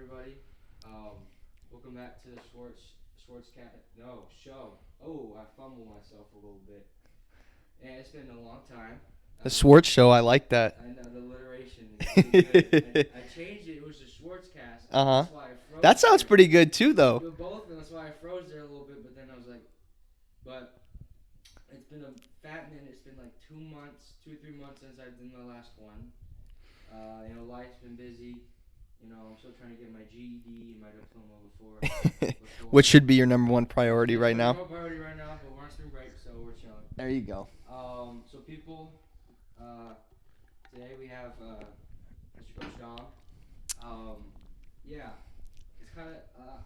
everybody. Um, Welcome back to the Schwartzcat show. Oh, I fumbled myself a little bit. And it's been a long time. The Swartz Show. I like that. I know the alliteration is pretty good. I changed it. It was the Schwartzcast. Uh huh. That's why I froze That sounds there. pretty good too, though. Both of them. That's why I froze there a little bit. But then I was like, but it's been a fat minute. It's been like 2 months, 2 or 3 months since I've done the last one. Life's been busy. I'm still trying to get my GED and my diploma before. Which should be your number one priority right It's now. no priority right now, but we're on spring break, so we're chilling. There you go. So people, uh, today we have Mr. Coach Daum. Yeah, it's kind of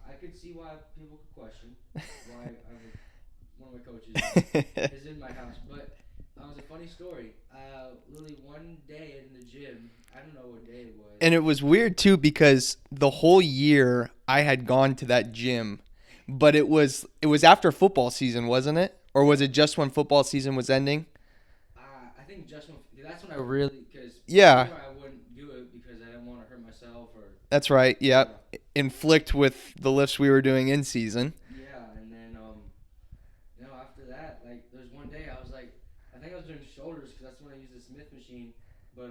I could see why people could question why one of my coaches is in my house, but it was a funny story. Literally one day in the gym, I don't know what day it was. And it was weird too because the whole year I had gone to that gym, but it was after football season, wasn't it? Or was it just when football season was ending? I think just when that's when I really because Yeah, before I wouldn't do it because I didn't want to hurt myself or that's right. yeah. Yep. Inflict with the lifts we were doing in season. Yeah, and then after that, like there's one day I was like, I think I was doing shoulders because that's when I used the Smith machine, but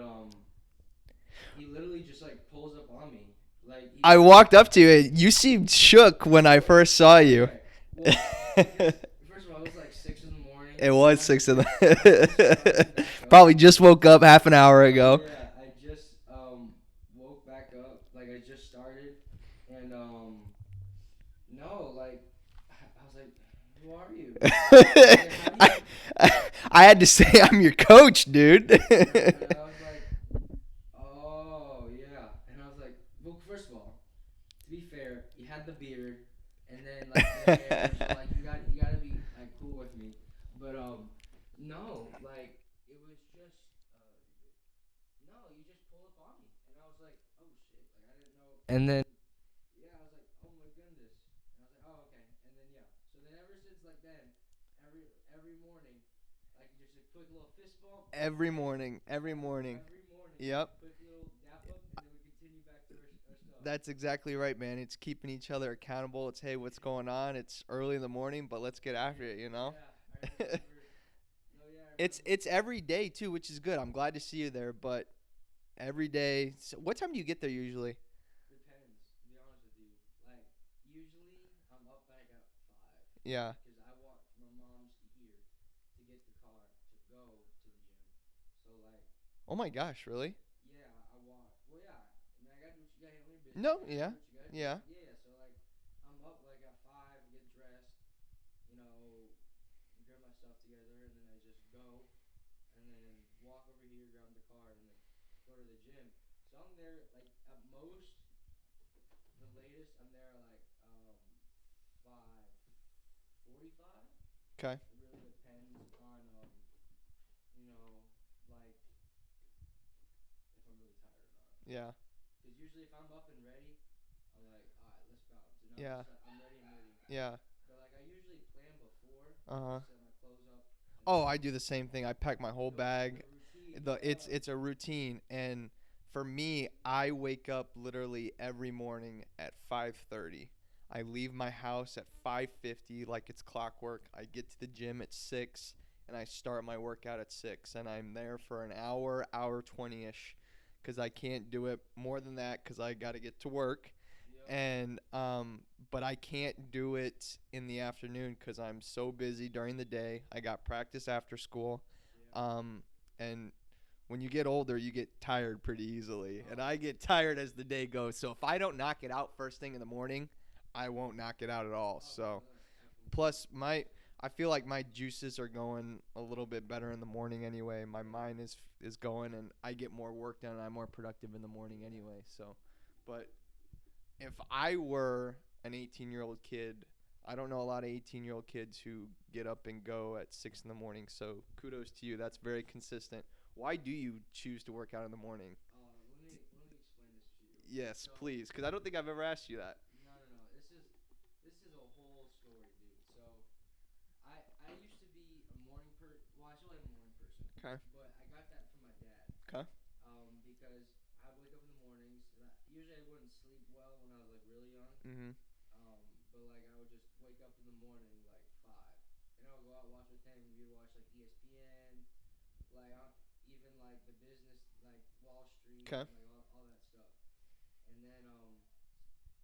he literally just like pulls up on me, like I walked up to you. You seemed shook when I first saw you. okay. Well, because first of all, it was like 6 in the morning. It was I 6 of just started the. back up. Probably just woke up half an hour ago. Yeah, I just woke back up, like I just started, and no, like I was like, who are you? I was like, how do you? I, I had to say I'm your coach, dude. And I was like, oh yeah, and I was like, well, first of all, to be fair, you had the beard, and then like the hair, so like you gotta be like cool with me, but no, like it was just no, you just pull up on me, and I was like, oh shit, like I didn't know, and then yeah, I was like, oh my goodness, and I was like, oh okay, and then yeah, so then ever since like then, every morning, like just a quick little fist bump, Every morning. Every morning. every morning, just Yep. a quick little dap up, and then we continue back to our stuff. That's exactly right, man. It's keeping each other accountable. It's, hey, what's going on? It's early in the morning, but let's get after it, you know? Yeah, I remember. No, yeah, I it's remember. it's every day too, which is good. I'm glad to see you there, but every day. So what time do you get there usually? Depends, to be honest with you. Like usually, I'm up back at 5 Yeah. because I walk from my mom's to here to get the car to go to the gym. So like, Oh my gosh, really? yeah, I walk. Well, yeah. I mean, I gotta do what you gotta handle your business. No, You gotta yeah. do what you gotta do. Yeah. Yeah, yeah. So like, I'm up like at 5, get dressed, you know, grab my stuff together, and then I just go, and then walk over here, grab the car, and then go to the gym. So I'm there like at most, the latest I'm there like 5:45. Okay. It really depends on you know like if I'm really tired or not. Yeah. Because usually if I'm up and ready, I'm like, all right, let's bounce. Yeah. I'm ready and ready. Yeah. But like I usually plan before, Uh-huh. set my clothes up, and Oh, then I do the same thing. I pack my whole the bag. routine. It's a routine, and for me, I wake up literally every morning at 5:30. I leave my house at 5:50 like it's clockwork. I get to the gym at 6 and I start my workout at 6 and I'm there for an hour 20ish cuz I can't do it more than that cuz I got to get to work. Yep. And but I can't do it in the afternoon cuz I'm so busy during the day. I got practice after school. Yeah. And when you get older, you get tired pretty easily. And Oh. I get tired as the day goes. So if I don't knock it out first thing in the morning, I won't knock it out at all. Oh, So I plus completely. I feel like my juices are going a little bit better in the morning anyway. My mind is going and I get more work done and I'm more productive in the morning Yeah. anyway. So but if I were an 18-year-old kid, I don't know a lot of 18-year-old kids who get up and go at 6 in the morning. So kudos to you. That's very consistent. Why do you choose to work out in the morning? Let me explain this to you. Yes, So please, because I don't think I've ever asked you that. no, no, no. This is a whole story, dude. So I used to be a morning well, I still am a morning person, Okay. but I got that from my dad. Okay. Because I wake up in the mornings. And usually I wouldn't sleep well when I was Mhm. But like I would just wake up in the morning like 5, and I would go out watch with him. We'd watch like ESPN, like even like the business, like Wall Street, Okay. and like all that stuff. And then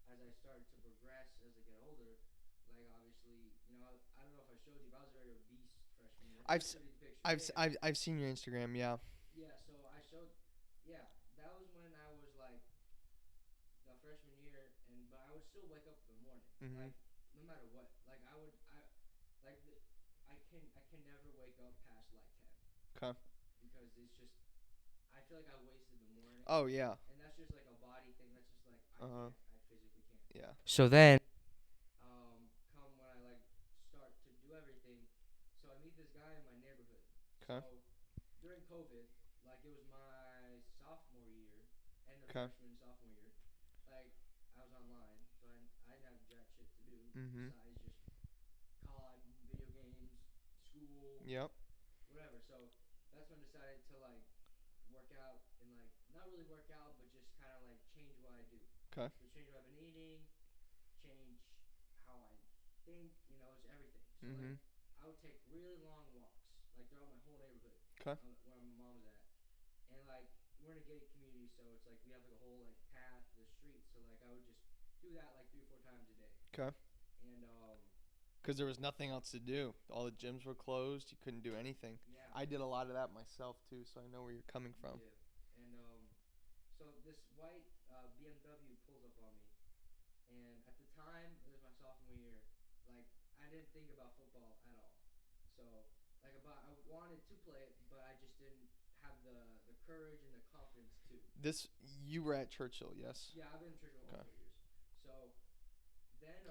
as I start to progress as I get older, like obviously, I don't know if I showed you, but I was very obese freshman year. I've I'll s- show you the picture. I've Yeah, s- yeah, I've seen your Instagram. Yeah. yeah. So I showed, yeah, that was when I was like the freshman year, and but I would still wake up in the morning, Mhm. like no matter what. Like like the, I can never wake up past like 10 Okay. because it's just I feel like I wasted the morning, Oh yeah. and that's just like a body thing. That's just like Uh huh. I physically can't. Yeah. So then, come when I like start to do everything, so I meet this guy in my neighborhood. Okay. So during COVID, like it was my sophomore year, end of Okay. freshman sophomore year, like I was online, so I didn't have jack shit to do Mhm. besides just COD, video games, school, Yep. whatever. So that's when I decided to like work out and like not really work out, but just kind of like change what I do. Okay. So change what I've been eating, change how I think, it's everything. So like Mhm. I would take really long walks, like throughout my whole neighborhood, Okay. where my mom's at, and like we're in a gated community, so it's like we have like a whole like path, the street. So like I would just do that like 3 or 4 times a day, Okay. and Because there was nothing else to do. All the gyms were closed. You couldn't do anything. yeah, I did a lot of that myself too, so I know where you're coming from. yeah, and so this white BMW pulls up on me, and at the time it was my sophomore year. Like I didn't think about football at all, so like about I wanted to play it, but I just didn't have the courage and the confidence to. This you were at Churchill, yes? Yeah, I've been in church for all Okay. 4 years. So then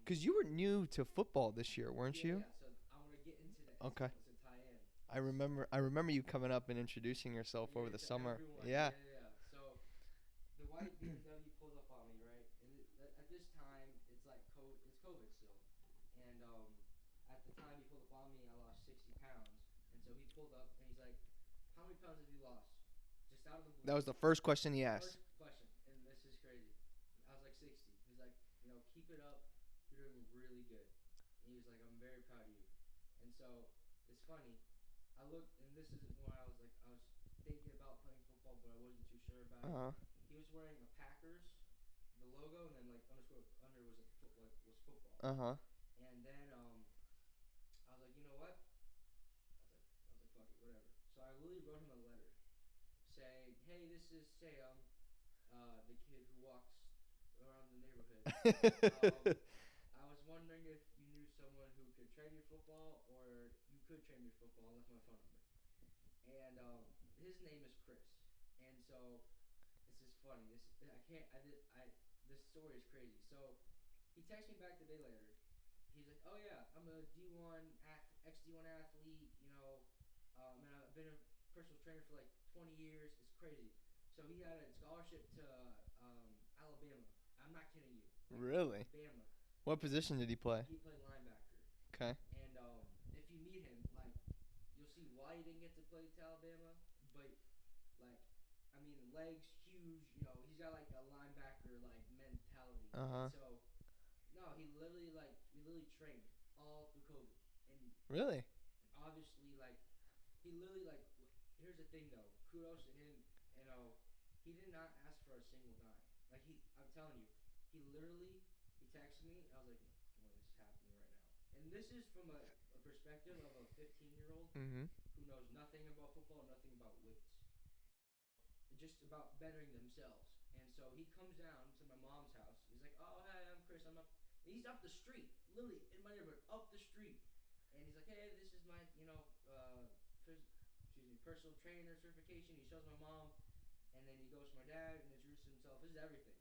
Because you were new to football this year, weren't yeah, you? yeah. So I want to get into that. Okay. It's a tie in. I remember. I remember you coming up and introducing yourself over Yeah, the to summer. everyone. Yeah. Yeah, yeah, yeah. So the white BMW pulls up on me, right? And at this time, it's like it's COVID still, and at the time he pulled up on me, I lost 60 pounds, and so he pulled up and he's like, "How many pounds have you lost?" Just out of the blue. That was the first question he asked. First question, and this is crazy. I was like 60. He's like, keep it up. You're doing really good. And he was like, I'm very proud of you. And so it's funny. I looked, and this is when I was like, I was thinking about playing football, but I wasn't too sure about Uh it. huh. He was wearing a Packers, the logo, and then like underscore under was was football. Uh huh. And then I was like, you know what? I was like, fuck it, whatever. So I literally wrote him a letter saying, hey, this is Sam, the kid who walks around the neighborhood. Um, I was wondering if you knew someone who could train me football, or you could train me football, and left my phone number. And his name is Chris. And so this is funny. I can't. I did. I This story is crazy. So he texted me back the day later. He's like, "Oh yeah, I'm a D1 ex D1 athlete. And I've been a personal trainer for like 20 years. It's crazy." So he had a scholarship to Alabama. I'm not kidding you. Like Really? Bama. What position did he play? He played linebacker. Okay. And if you meet him, like you'll see why he didn't get to play to Alabama. But like, I mean, legs huge. He's got like a linebacker like mentality. Uh And huh. so no, we literally trained all through COVID, and Really? obviously like he literally like here's the thing though, kudos to him. He did not ask for a single dime. Like I'm telling you, he literally he texted me, and I was like, no fucking way, this is happening right now. And this is from a perspective of a 15-year-old Mm-hmm. who knows nothing about football, nothing about weights, just about bettering themselves. And so he comes down to my mom's house. He's like, "Oh, hey, I'm Chris. I'm up." And he's up the street, literally in my neighborhood, up the street. And he's like, "Hey, this is my, personal trainer certification." He shows my mom, and then he goes to my dad and introduces himself. This is everything.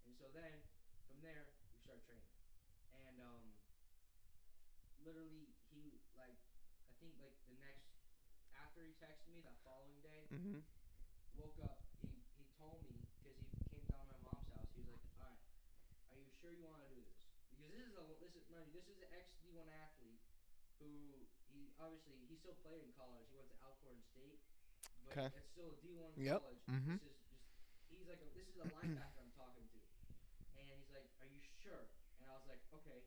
And so then, from there, we start training. And literally, he like, I think like the next after he texted me that following day, Mm-hmm. woke up. He told me because he came down to my mom's house. He was like, "All right, are you sure you want to do this? Because this is an ex D1 athlete who he still played in college. He went to Alcorn State, but Okay. it's still a D1 Yep. college. Mm-hmm. This is a linebacker I'm talking to." And he's like, "Are you sure. And I was like, okay.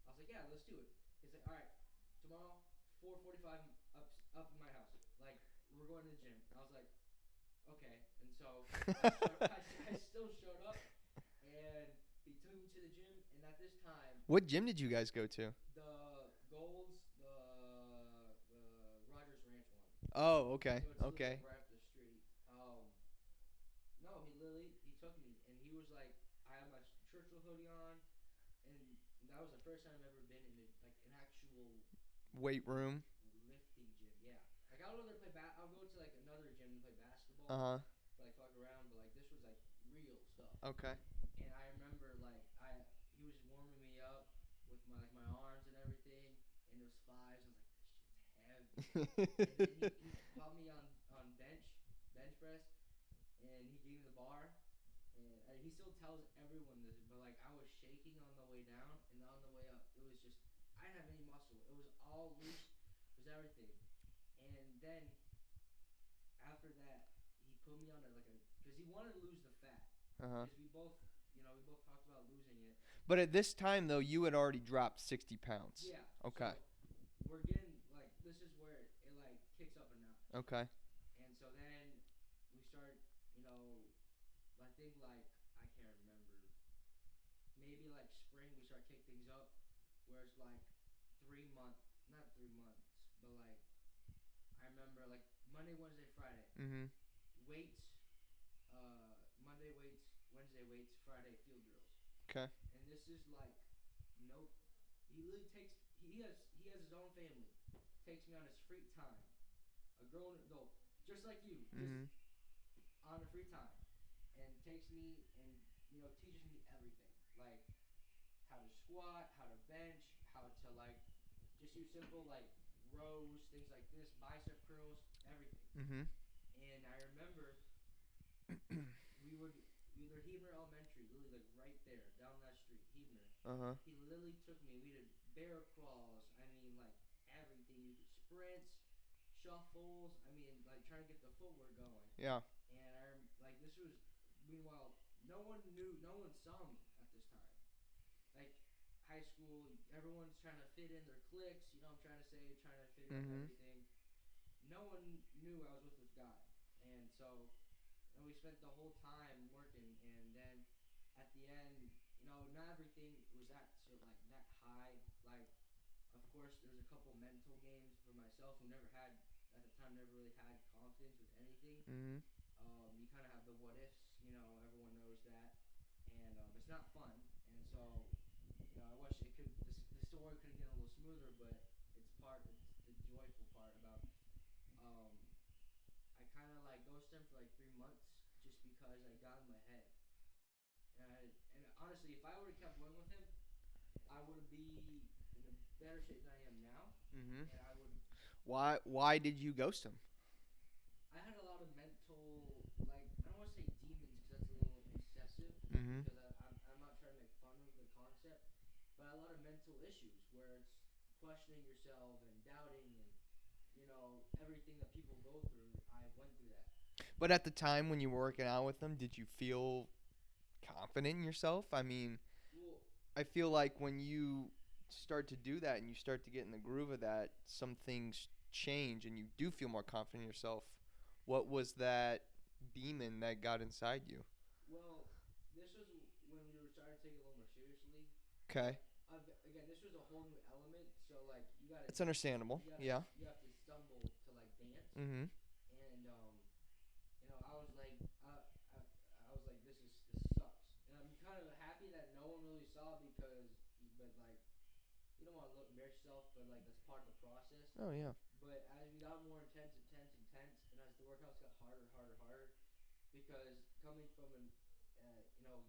I was like, yeah, let's do it. He's like, all right, tomorrow, 4:45, up in my house. Like, we're going to the gym. And I was like, okay. And so I still showed up, and he took me to the gym. And at this time, What gym did you guys go to? the Golds, the Rogers Ranch one. Oh, okay. So it's literally Okay. like right up the street. No, he literally he took me, and he was like, I had my Churchill hoodie on, and that was the first time I've ever been in like an actual Weight room. lifting gym. Yeah, like I would rather play I'll go to like another gym and play basketball Uh-huh. to like fuck around, but like this was like real stuff. Okay. And I remember like he was warming me up with my arms and everything, and it was fives. I was like, this shit's heavy. And then he caught me on bench press, and he gave me the bar, and he still tells everyone this, but like I was shaking on the way down, and on the way up, it was just I didn't have any muscle. It was all loose. It was everything. And then after that, he put me on like a because he wanted to lose the fat Uh-huh. because we both talked about losing it. But at this time though, you had already dropped 60 pounds. Yeah. Okay. So we're getting like this is where it like kicks up a notch. Okay. And so then we start, I think like I can't remember. Maybe like spring we start kick things up, where it's like not 3 months, but like I remember like Monday, Wednesday, Friday Mhm. weights, Monday weights, Wednesday weights, Friday field drills. Okay. And this is like nope. He literally he has his own family. Takes me on his free time. A grown adult, just like you, just Mhm. on the free time, and takes me and teaches me everything, like how to squat, how to bench, how to like just do simple like rows, things like this, bicep curls, everything. Mhm. And I remember we would either Hebner Elementary, literally like right there down that street, Hebner. Uh-huh. He literally took me. We did bear crawls. I mean, like everything. You could sprints, shuffles. I mean, like trying to get the footwork going. Yeah. And like this was. Meanwhile, no one saw me at this time. Like high school, everyone's trying to fit in their cliques. You know, what I'm trying to say, trying to fit in Mhm. everything. No one knew I was with this guy, and so we spent the whole time working, and then at the end, not everything was that high. Like, of course, there's a couple mental games for myself who never had at the time never really had confidence with anything. Mhm. You kind of have the what ifs, everyone knows that, and it's not fun. And so, I wish the story could get a little smoother, but it's the joyful part about um, I kind of like ghosted him for like 3 months just because I got in my head. And honestly, if I would have kept going with him, I would be in a better shape than I am now. Mhm. And I would. Why did you ghost him? I had a lot of mental, like I don't want to say demons because that's a little excessive. Mhm. Because I'm not trying to make fun of the concept, but a lot of mental issues where it's questioning yourself and doubting and everything that people go through. I went through that. But at the time when you were working out with him, did you feel confident in yourself? I mean, Well, I feel like when you start to do that and you start to get in the groove of that, some things change and you do feel more confident in yourself. What was that demon that got inside you? Well, this was when we were starting to take it a little more seriously. Okay. But again, this was a whole new element. So like It's understandable. Yeah. you have to stumble to like dance. Mhm. And I was like I was like this sucks. And I'm kind of happy that no one really saw because but like you don't want to embarrass yourself, but like that's part of the process. Oh yeah. But as we got more intense, and as the workouts got harder, because coming from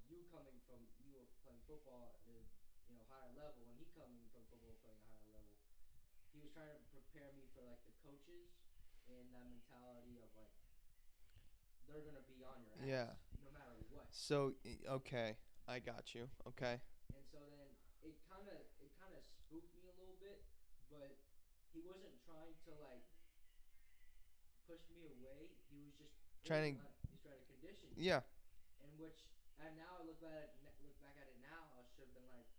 you coming from you were playing football at a higher level, and he coming from football playing a higher level, he was trying to prepare me for like the coaches and that mentality of like they're gonna be on your Yeah. ass no matter what. So okay, I got you. Okay. And so then it kind of spooked me a little bit, but he wasn't trying to like push me away. He was just Trying to he's trying to condition me. yeah. And which and now I look back at it now, I'll show should have been like,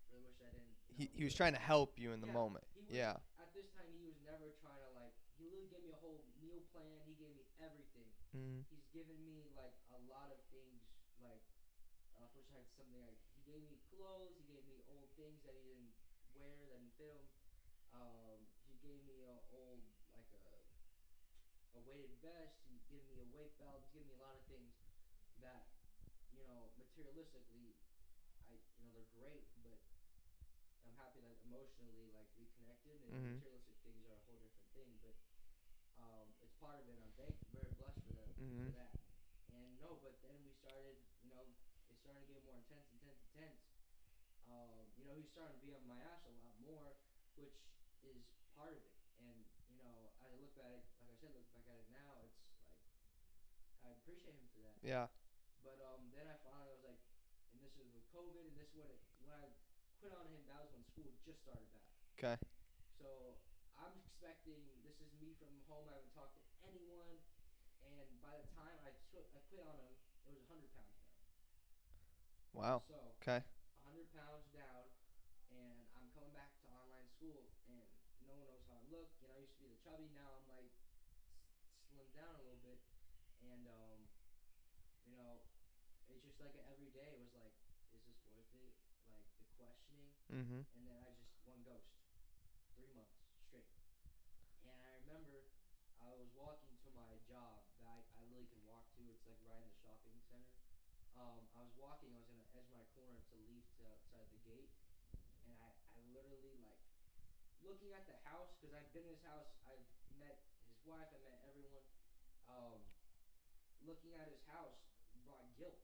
really wish I didn't, He do was it. trying to help you in the Yeah, moment. he was Yeah. at this time. He was never trying to like. He literally gave me a whole meal plan. He gave me everything. Mm-hmm. He's given me like a lot of things. Like first I had something like he gave me clothes. He gave me old things that he didn't wear that didn't fit him. He gave me a old like a weighted vest. He gave me a weight belt. He's given me a lot of things that materialistically they're great, but I'm happy that emotionally like we connected and Mm-hmm. materialistic things are a whole different thing, but it's part of it. And I'm thankful, very blessed for that. Mm-hmm. For that, and no, but then we started. It started to get more intense, intense, intense. He's starting to be on my ass a lot more, which is part of it. And as I look back at it, like I said, look back at it now, it's like I appreciate him for that. Yeah. But then I finally was like, and this was with COVID, and this is when I quit on him. That was when school just started back. Okay. So I'm expecting this is me from home. I haven't talked to anyone, and by the time I quit on him, it was 100 pounds down. Wow. So Okay. 100 pounds down, and I'm coming back to online school, and no one knows how I look. I used to be the chubby. Now I'm like slimmed down a little bit, and you know, it's just like every day it was like, is this worth it? Like the questioning, Mm-hmm. and then I just one ghost, 3 months straight. And I remember I was walking to my job that I literally can walk to. It's like right in the shopping center. I was walking. I was gonna edge my corner to leave to outside the gate, and I literally like looking at the house because I've been in his house. I've met his wife. I met everyone. Um, Looking at his house brought guilt,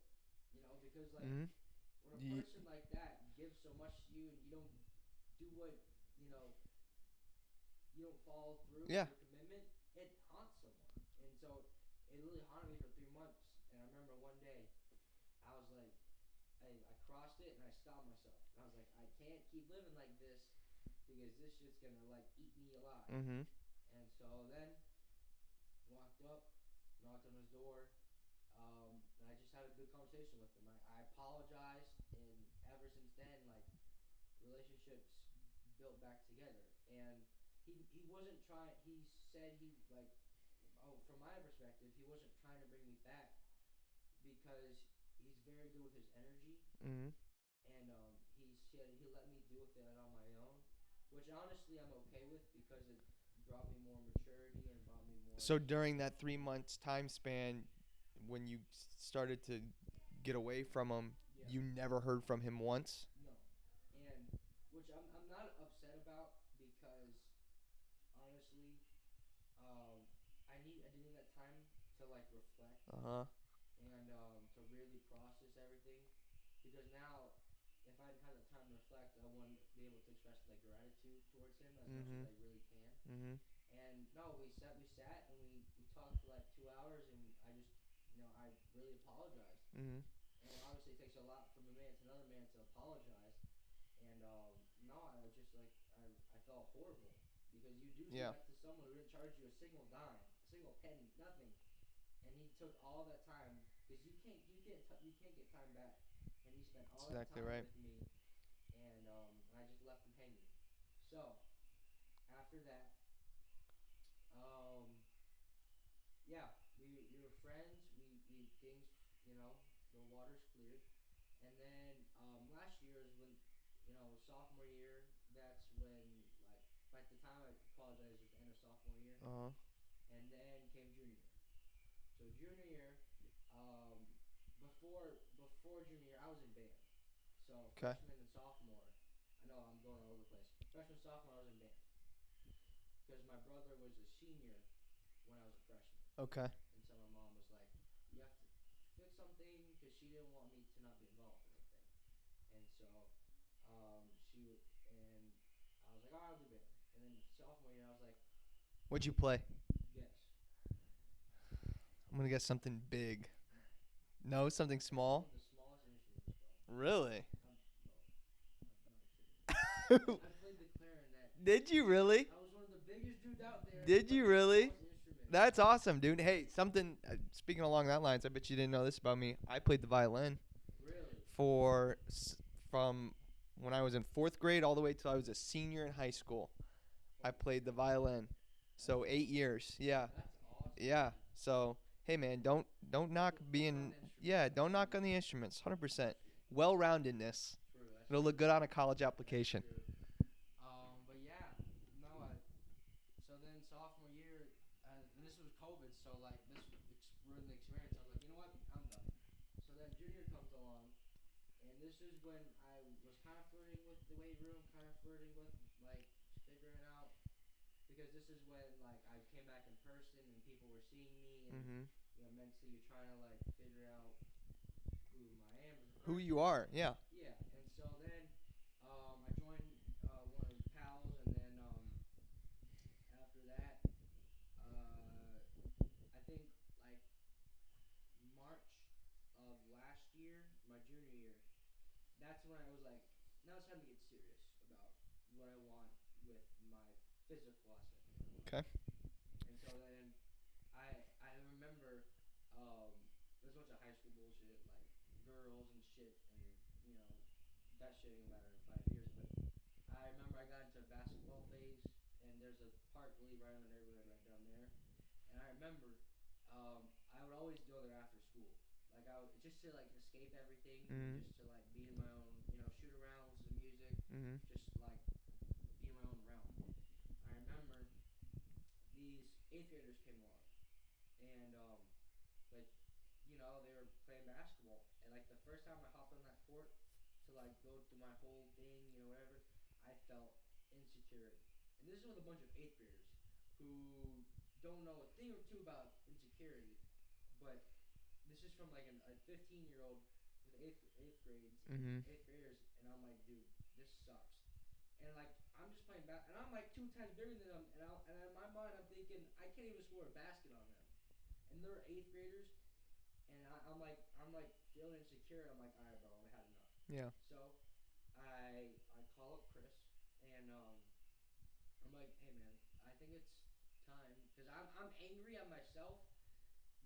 because like Mm-hmm. when a person like that gives so much to you and you don't do what you know you don't follow through with Yeah. your commitment, it haunts someone. And so it really haunted me for 3 months. And I remember one day I was like, I crossed it and I stopped myself. And I was like, I can't keep living like this because this shit's gonna like eat me alive. Mm-hmm. And so then walked up, knocked on his door, and I just had a good conversation with him. I apologized, and ever since then, like relationships built back together. And he wasn't trying. He said he like, from my perspective, he wasn't trying to bring me back because he's very good with his energy, Mm-hmm. and he let me deal with it on my own, which honestly I'm okay with because it brought me more maturity and brought me more. So during that 3 months time span, when you started to get away from him, Yeah. you never heard from him once. No, and which I'm not upset about because honestly, I did need that time to like reflect Uh huh. and to really process everything, because now if I didn't have the time to reflect, I wouldn't be able to express like gratitude towards him as much as Mm-hmm. I really can. Mm-hmm. And no, we sat and we talked for like 2 hours, and I just I really apologized. Mm-hmm. And obviously it takes a lot from a man to another man to apologize. And no, I just like I felt horrible because you do Yeah. that to someone who didn't charge you a single dime, a single penny, nothing, and he took all that time because you can't get time back, and he spent That's all that exactly time right. with me, and I just left him hanging. So after that, um, yeah, we were friends. We things the waters cleared, and then last year is when sophomore year. That's when like the time I apologized was the end of sophomore year, Uh huh. and then came junior year. So junior year, um, before junior year, I was in band. So Okay. freshman and sophomore, I know I'm going all over the place. Freshman sophomore, I was in band because my brother was a senior when I was a freshman. Okay. And so my mom was like, "You have to fix something," because she didn't want me to not be involved in anything. And so, and I was like, "Oh, I'll do band." And then sophomore year, I was like, What'd you play? "Guess." I'm gonna guess something big. No, No, something I had one small. of the smallest instruments, bro. Really? Bro, I'm not kidding. I played the clarinet. Did you really? I was one of the biggest dudes out there. Did you really? Instrument. That's awesome, dude. Hey, something. Speaking along that lines, I bet you didn't know this about me. I played the violin Really? for from when I was in fourth grade all the way till I was a senior in high school. I Holy played the crap. violin. That's So 8 awesome. years. Yeah. That's awesome, Yeah. dude. So hey man, don't knock Don't knock being the instruments. yeah, That's don't knock true. on the instruments. 100%. That's true. Well roundedness. True. That's It'll look true. good on a college That's application. true. But yeah, no. So then sophomore year, and this was COVID, so like this ruined the experience. I was like, you know what, I'm done. So then junior comes along, and this is when I was kind of flirting with the weight room, kind of flirting with like figuring out because this is when like I came back in person and people were seeing me and Mhm. mentally you're trying to like figure out who I am as a Who person. you are. Yeah. Yeah, and so then I joined one of the pals, and then after that, I think like March of last year, my junior year, that's when I was like, now it's time to get serious about what I want with my physical aspect of my life. Okay. And so then I remember there's a bunch of high school bullshit like girls and shit, and you know that shit ain't gonna matter in 5 years. But I remember I got into a basketball phase, and there's a park really right in the neighborhood right down there. And I remember I would always go there after school, like I would just to like escape everything and Mhm. just to like be in my own, shoot around, listen to music, Mhm. just like be in my own realm. I remember these eighth graders came along, and like they were playing basketball, and like the first time I hopped on that court to like go through my whole thing, whatever, I felt insecurity. And this is with a bunch of eighth graders who don't know a thing or two about insecurity, but this is from like a 15-year-old with eighth grades and Mhm. eighth graders, and I'm like, dude, this sucks. And like I'm just playing and I'm like 2 times bigger than them, and in my mind I'm thinking I can't even score a basket on them, and they're eighth graders, and I'm like feeling insecure. I'm like, all right, bro, I had enough. Yeah. So I call up Chris, and I'm like, hey man, I think it's time because I'm angry at myself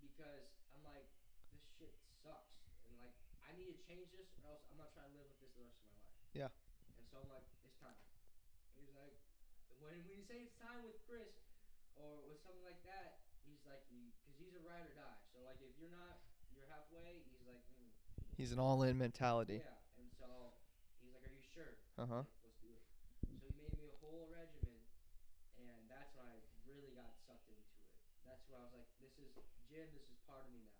because I'm like, this shit sucks, and like I need to change this, or else I'm not trying to live with this the rest of my life. Yeah. And so I'm like, it's time. And he's like, when you say it's time with Chris, or with something like that, he's like, because he's a ride or die. So like, if you're not, you're halfway. He's like, He's an all-in mentality. yeah. And so he's like, are you sure? Uh I'm huh. like, let's do it. So he made me a whole regimen, and that's when I really got sucked into it. That's when I was like, this is gym. This is part of me now.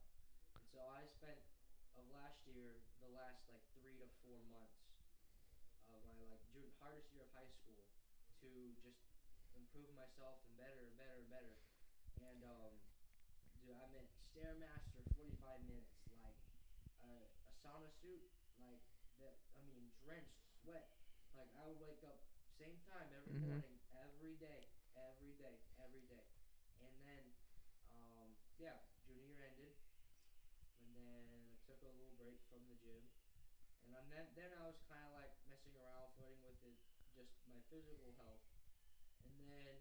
And so I spent of last year, the last like 3 to 4 months of my like hardest year of high school to just improve myself and better and better and better. And dude, I meant stairmaster 45 minutes, like a sauna suit, like that. I mean, drenched sweat. Like I would wake up same time every Mhm. morning, every day, every day, every day. And then, yeah, junior year ended, and then I took a little break from the gym, and then I was kind of like messing around, flirting with it, just my physical health, and then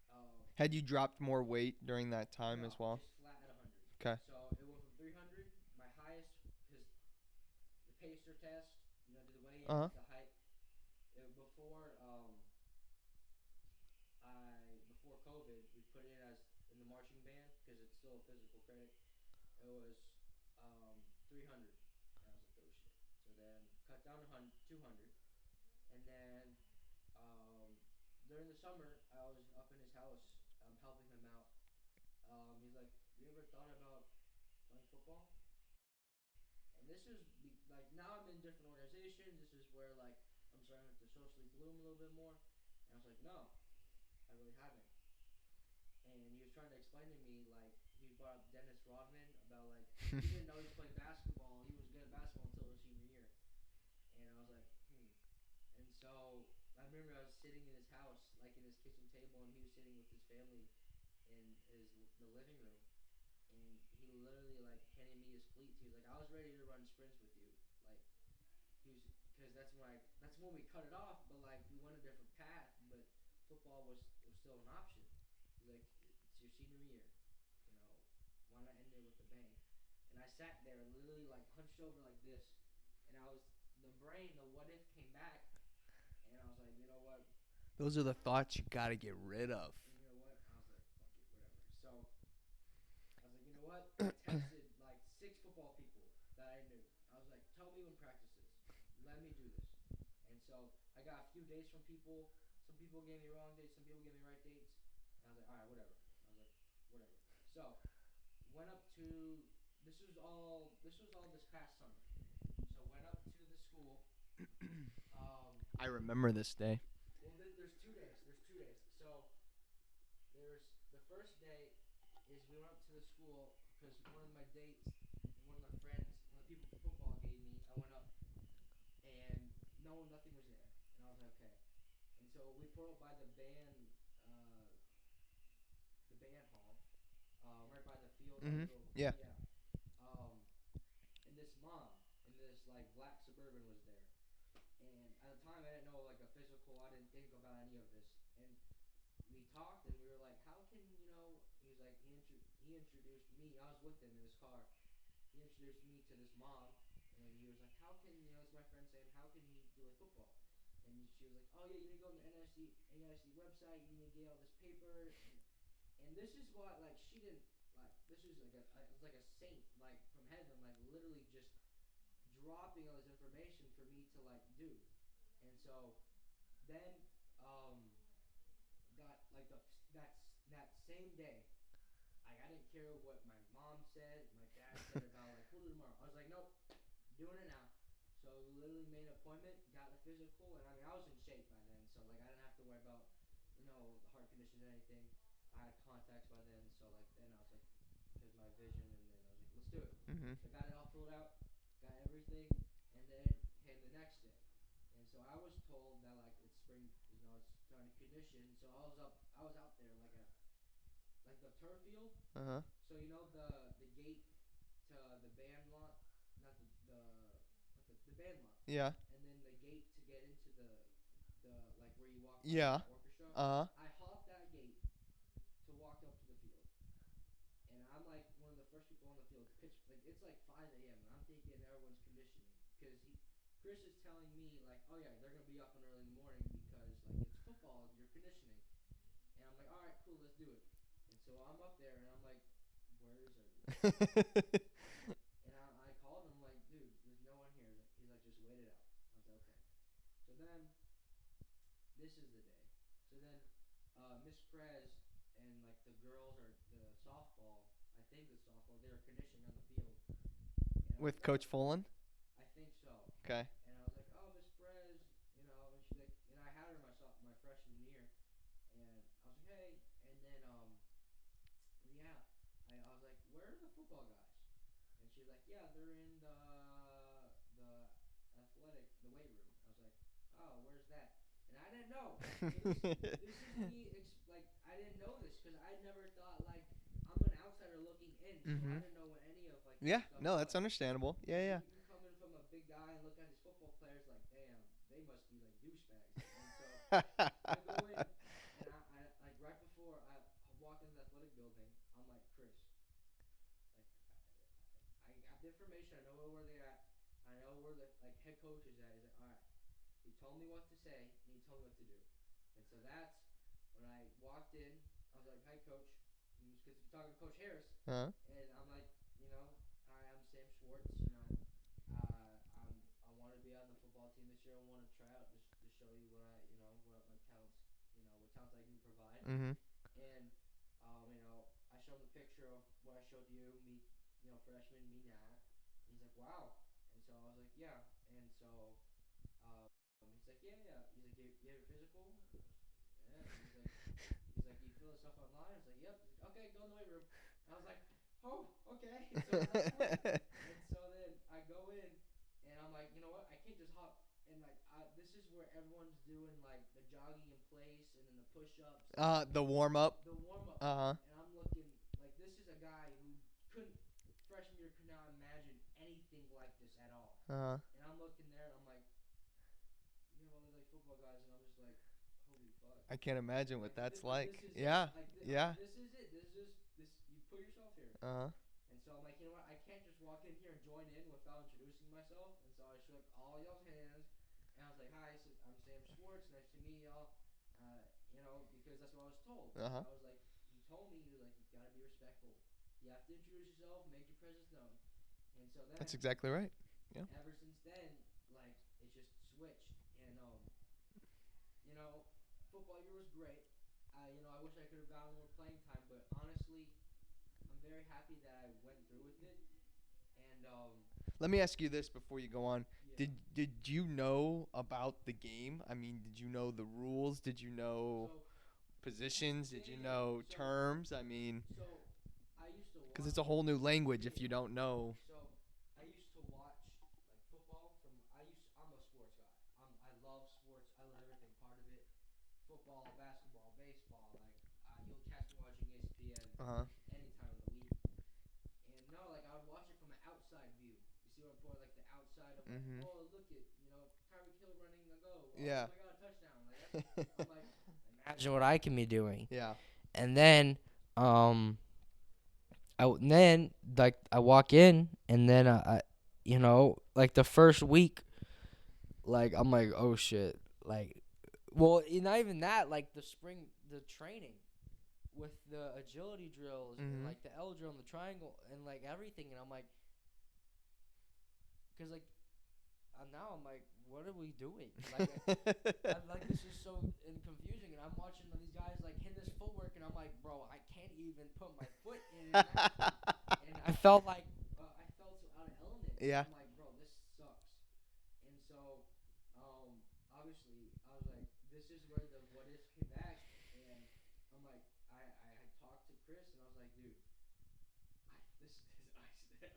um, Had you dropped more weight during that time no, as well? just flat at 100. Okay. So it went from 300, my highest, because the pacer test, did the Uh huh. weigh-ins, the height. Before COVID, we put it as in the marching band because it's still a physical credit. It was 300. And I was like, oh shit. So then cut down to 200, and then during the summer, I was up in his house, helping him out. He's like, you ever thought about playing football? And this is like now I'm in different organizations. This is where like I'm starting to socially bloom a little bit more. And I was like, no, I really haven't. And he was trying to explain to me like he brought up Dennis Rodman about like he didn't know he was playing basketball. He was good at basketball until his senior year. And I was like, hmm. And so I remember I was sitting in his house, like in his kitchen table, and he was sitting with his family in the living room, and he literally like handed me his cleats. He was like, I was ready to run sprints with you, like he was because that's when we cut it off, but like we went a different path, but football was still an option. He's like, it's your senior year, you know, why not end it with a bang? And I sat there literally like hunched over like this, and I was the Those are the thoughts you gotta get rid of. And you know what? I was like, fuck it, whatever. So I was like, you know what? I texted like 6 football people that I knew. I was like, tell me when practice is. Let me do this. And so I got a few dates from people. Some people gave me wrong dates. Some people gave me right dates. And I was like, all right, whatever. I was like, whatever. So went up to. This was all. This was all this past summer. So went up to the school. I remember this day. Well, there's 2 days. There's 2 days. So there's the first day is we went up to the school because one of my dates and one of the friends, one of the people from football gave me. I went up and nothing was there, and I was like, okay. And so we pulled up by uh, the band hall, right by the field, like Mhm. little, Yeah. yeah. Um, and this mom in this like black suburban was there, and at the time I didn't know like a physical. I didn't think about any of this, and we talked and we were like, how can he was like he introduced me. I was with him in his car. He introduced me to this mom, and he was like, how can it's my friend Sam. How can he do like football? And she was like, oh yeah, you need to go on the NIC website. You need to get all this paper, and this is what like she didn't like. This was like it was like a saint like from heaven, like literally just dropping all this information for me to like do. And so then got like that same day. I didn't care what my mom said, my dad said about like we'll do tomorrow. I was like, nope, doing it now. So we literally made an appointment, got the physical, and I mean I was in shape by then, so like I didn't have to worry about the heart conditions or anything. I had contacts by then, so like then I was like, because my vision, and then I was like, let's do it. Mhm. So I got it all filled out, got everything, and then came the next day. And so I was told that like it's spring, it's starting to condition. So I was out there like the turf field. Uh huh. So the gate to the band lot, not the band lot, Yeah. and then the gate to get into the like where you walk by Yeah. the orchestra. Uh huh. I hopped that gate to walk up to the field, and I'm like one of the first people on the field. It's like 5 a.m. and I'm thinking everyone's conditioning because Chris is telling me like, oh yeah, they're gonna be up and early in the morning because like it's football, you're conditioning, and I'm like, all right, cool, let's do it. And so I'm up there and I'm like, where is everyone? And I called him like, dude, there's no one here. He's like, just wait it out. I was like, okay. So then this is the day. So then Miss Prez and like the girls or the softball, I think the softball, they were conditioning on the field. And I was With like, oh, Coach Folan. I think so. Okay. And I was like, oh, Miss Prez, and she's like, and I had her my freshman year, and I was like, hey, and then yeah, I was like, where are the football guys? And she was like, yeah, they're in the the weight room. I was like, oh, where's that? And I didn't know. So this is me like I didn't know this because I never thought like I'm an outsider looking in, so I Mhm. didn't know what any of like Yeah. this stuff No, was. that's understandable. Yeah. Yeah. You come in from a big guy and look at these football players like, damn, they must be like douchebags. And so I go in and I like right before I walk into the athletic building, I'm like, Chris, like I got the information. I know where they're at. I know where the like head coach is at. He's like, all right. He told me what to say and he told me what to do. And so that's when I walked in. I was like, hi, coach. Because you're talking to Coach Harris. Huh? And I'm like, hi, I'm Sam Schwartz. I want to be on the football team this year. I want to try out just to show you what my talents, what talents I can provide. Mhm. And I showed him the picture of what I showed you, me, freshman, me now. And he's like, wow. And so I was like, yeah. And so he's like, yeah, yeah. He's like, you have your physical? Yeah. He's like, you fill this stuff online? I was like, yep. He's like, okay, go in the weight room. And I was like, oh, okay. So that's quick. And so then I go in, and I'm like, you know what? I can't just hop. And like, this is where everyone's doing like the jogging in place, and then the push-ups. The warm up. The warm up. Uh huh. And I'm looking like this is a guy who couldn't freshman year could not imagine anything like this at all. Uh huh. And I'm looking there, and I'm like, you have all these like football guys, and I'm just like, holy fuck. I can't imagine what that's like. This is Yeah. it. Like, Yeah. this is it. This is this. You put yourself here. Uh huh. And so I'm like, you know what? I can't just walk in here and join in without introducing myself. And so I shook all y'all's hands, and I was like, hi, I'm Sam Schwartz. Nice to meet y'all. Because that's what I was told. Uh huh. I was like, he told me, he was like, you gotta be respectful. You have to introduce yourself, make your presence known. And so then, That's exactly right. Yeah. ever since then, like it's just switched. And you know, football year was great. I wish I could have gotten more playing time, but honestly, I'm very happy that I went through with it. And Let me ask you this before you go on. yeah. Did you know about the game? I mean, did you know the rules? Did you know So positions? Did yeah, you yeah, yeah. know terms? I mean, So I used to because watch. it's a whole new language Yeah, if you yeah. don't know. So I used to watch like football from. I'm a sports guy. I love sports. I love everything part of it. Football, basketball, baseball. Like you'll catch me watching ESPN Uh huh. any time of the week. And no, like I would watch it from an outside view. You see what I'm pointing? Like the outside of like, Mhm. oh look at Tyreek Hill running a go. Oh Yeah. my God, touchdown! Like that's. I'm like, imagine what I can be doing. Yeah. And then then like I walk in and then like the first week, like I'm like, oh shit, like, well, not even that, like the training with the agility drills and Mhm. like the L drill and the triangle and like everything, and I'm like, cause like now I'm like, what are we doing? Like, I'm like, this is so confusing, and I'm watching these guys like hit this footwork, and I'm like, bro, I can't even put my foot in and everything, and I felt like I felt so out of element. Yeah. I'm like, bro, this sucks. And so, obviously, I was like, this is where the what ifs came back, and I'm like, I had talked to Chris, and I was like, dude,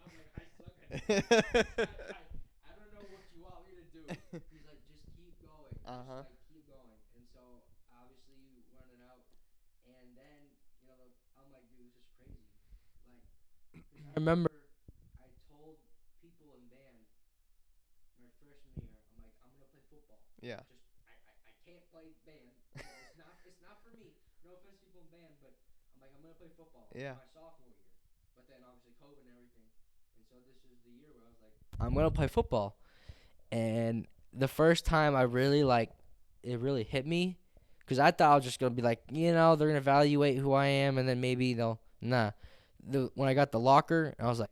I'm like, I suck at this. I don't know what you want me to do. He's like, just keep going. Uh huh. Just like keep going. And so obviously you running out, and then I'm like, dude, this is crazy. Like, 'cause I remember I told people in band my freshman year, I'm like, I'm gonna play football. Yeah. Just I can't play band. It's not for me. No offense, to people in band, but I'm like, I'm gonna play football Yeah. my sophomore year. But then obviously COVID and everything, and so this is the year where I was like, I'm gonna play football. And the first time I really like, it really hit me, because I thought I was just gonna be like, they're gonna evaluate who I am, and then maybe they'll nah. When I got the locker, I was like,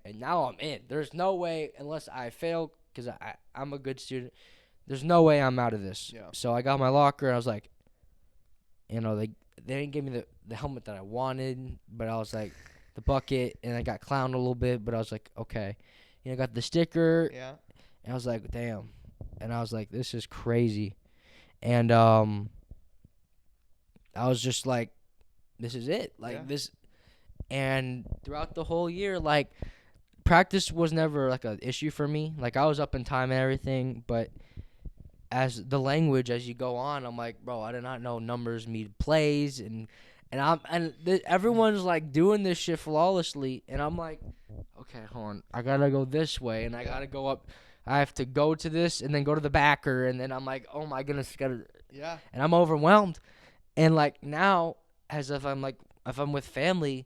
damn, okay, now I'm in. There's no way unless I fail, because I'm a good student. There's no way I'm out of this. Yeah. So I got my locker, and I was like, they didn't give me the helmet that I wanted, but I was like, the bucket, and I got clowned a little bit, but I was like, okay. I got the sticker, Yeah. and I was like, damn. And I was like, this is crazy. And I was just like, this is it. Like Yeah. this. And throughout the whole year, like, practice was never like an issue for me. Like, I was up in time and everything, but as the language, as you go on, I'm like, bro, I did not know numbers mean plays, and everyone's like doing this shit flawlessly, and I'm like, okay, hold on, I gotta go this way, and I Yeah. gotta go up. I have to go to this, and then go to the backer, and then I'm like, oh my goodness, Yeah. and I'm overwhelmed, and like now, as if I'm with family,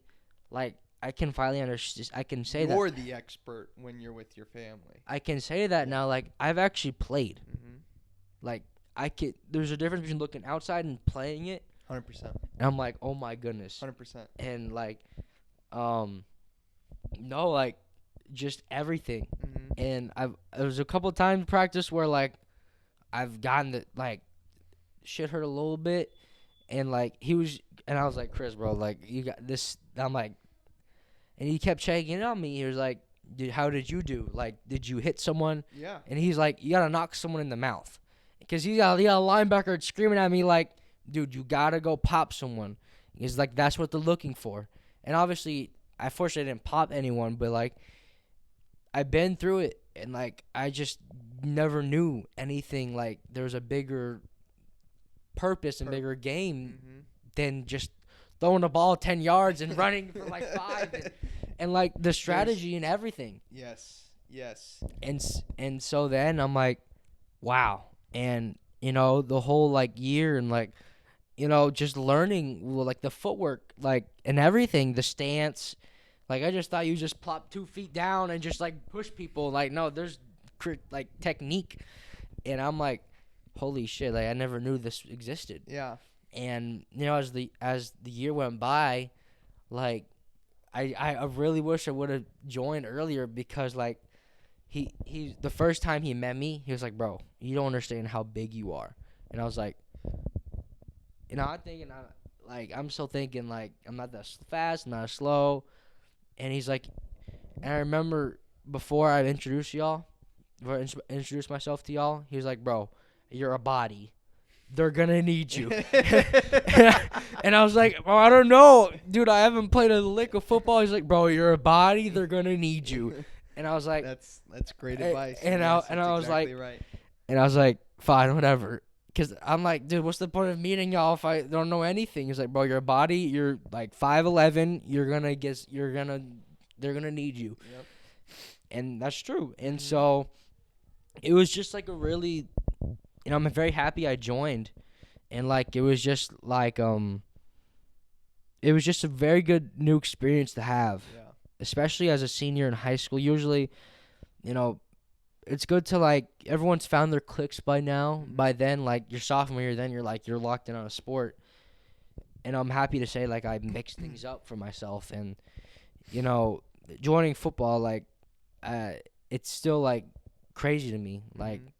like I can finally understand. I can say that. You're the expert when you're with your family. I can say that Yeah. now. Like, I've actually played. Mhm. Like, there's a difference between looking outside and playing it. 100%. And I'm like, oh my goodness. 100%. And like, no, like, just everything. Mhm. And there was a couple of times in practice where like I've gotten the like shit hurt a little bit, and like I was like, Chris, bro, like you got this. I'm like, and he kept checking in on me. He was like, how did you do? Like, did you hit someone? Yeah. And he's like, you gotta knock someone in the mouth, because he got a linebacker screaming at me like, dude, you gotta go pop someone. He's like, that's what they're looking for. And obviously, I fortunately didn't pop anyone, but like, I've been through it, and like, I just never knew anything. Like, there was a bigger purpose and bigger game Mhm. than just throwing the ball 10 yards and running for like 5, and like the strategy and everything. Yes. Yes. And so then I'm like, wow. And the whole like year, and like just learning like the footwork, like, and everything, the stance. Like, I just thought you just plop 2 feet down and just like push people. Like, no, there's like technique. And I'm like, holy shit, like I never knew this existed. Yeah. And as the year went by, like I really wish I would have joined earlier, because like he the first time he met me, he was like, bro, you don't understand how big you are. And I was like, I'm thinking, I'm still thinking like I'm not that fast, not as slow. And he's like, and I remember before I introduce myself to y'all, he was like, bro, you're a body. They're gonna need you. And I was like, oh, I don't know, dude. I haven't played a lick of football. He's like, bro, you're a body. They're gonna need you. And I was like, that's great advice. And yes, I was exactly like, right. and I was like, fine, whatever. Cause I'm like, dude, what's the point of meeting y'all if I don't know anything? He's like, bro, you're a body. You're like 5'11". They're gonna need you. Yep. And that's true. And Mhm. so it was just like a really, I'm very happy I joined. And like it was just a very good new experience to have, Yeah. especially as a senior in high school. Usually, it's good to like everyone's found their clicks by now. Mhm. By then, like your sophomore year, then you're locked in on a sport. And I'm happy to say like I mixed things up for myself, and joining football, like it's still like crazy to me. Like, Mhm.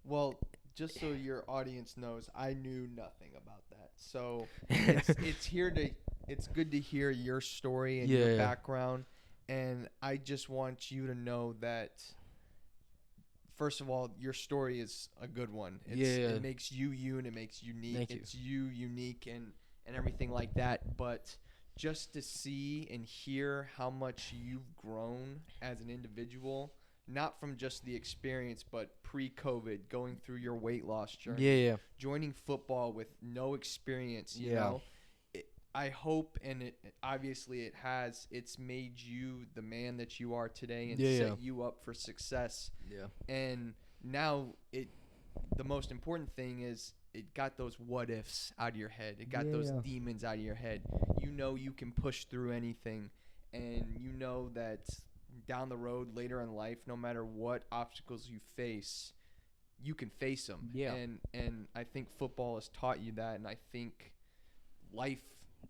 Well, just so your audience knows, I knew nothing about that. So it's good to hear your story and your Yeah. background, and I just want you to know that first of all, your story is a good one. It makes you and it makes unique. Thank you. It's you unique and everything like that, but just to see and hear how much you've grown as an individual, not from just the experience, but pre-COVID, going through your weight loss journey, yeah. joining football with no experience, you Yeah. know. I hope, and obviously it has, it's made you the man that you are today and set you up for success. Yeah. And now the most important thing is it got those what ifs out of your head. It got those demons out of your head. You know you can push through anything, and you know that down the road later in life, no matter what obstacles you face, you can face them. Yeah. And I think football has taught you that, and I think life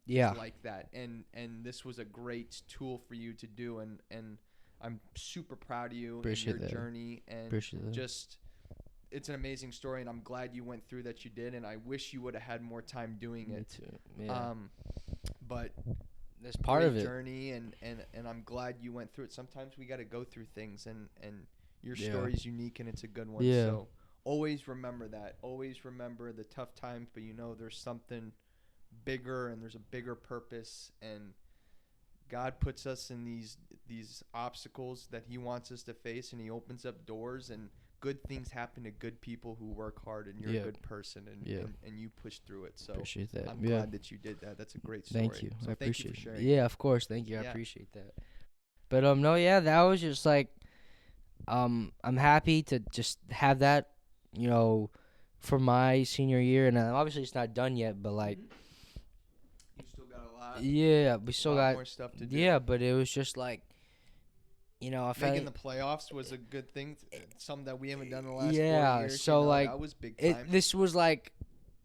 Yeah. is like that. And this was a great tool for you to do, and I'm super proud of you and your journey, and just it's an amazing story, and I'm glad you went through that you did, and I wish you would have had more time doing it. Me too. Yeah. But that's part of it. Journey, and I'm glad you went through it. Sometimes we got to go through things, and your story's unique, and it's a good one. Yeah. So always remember that. Always remember the tough times, but there's something bigger, and there's a bigger purpose, and God puts us in these obstacles that he wants us to face, and he opens up doors, and good things happen to good people who work hard, and you're a good person, and you push through it. So appreciate that. I'm glad that you did that. That's a great story. Thank you. So I appreciate you for sharing. Yeah, of course. Thank you. I appreciate that. But no, yeah, that was just like I'm happy to just have that, for my senior year, and obviously it's not done yet, but like you still got a lot. Yeah, we still got more stuff to do. Yeah, but it was just like I felt making the playoffs was a good thing. Something that we haven't done in the last 4 years. So like that was big time. This was like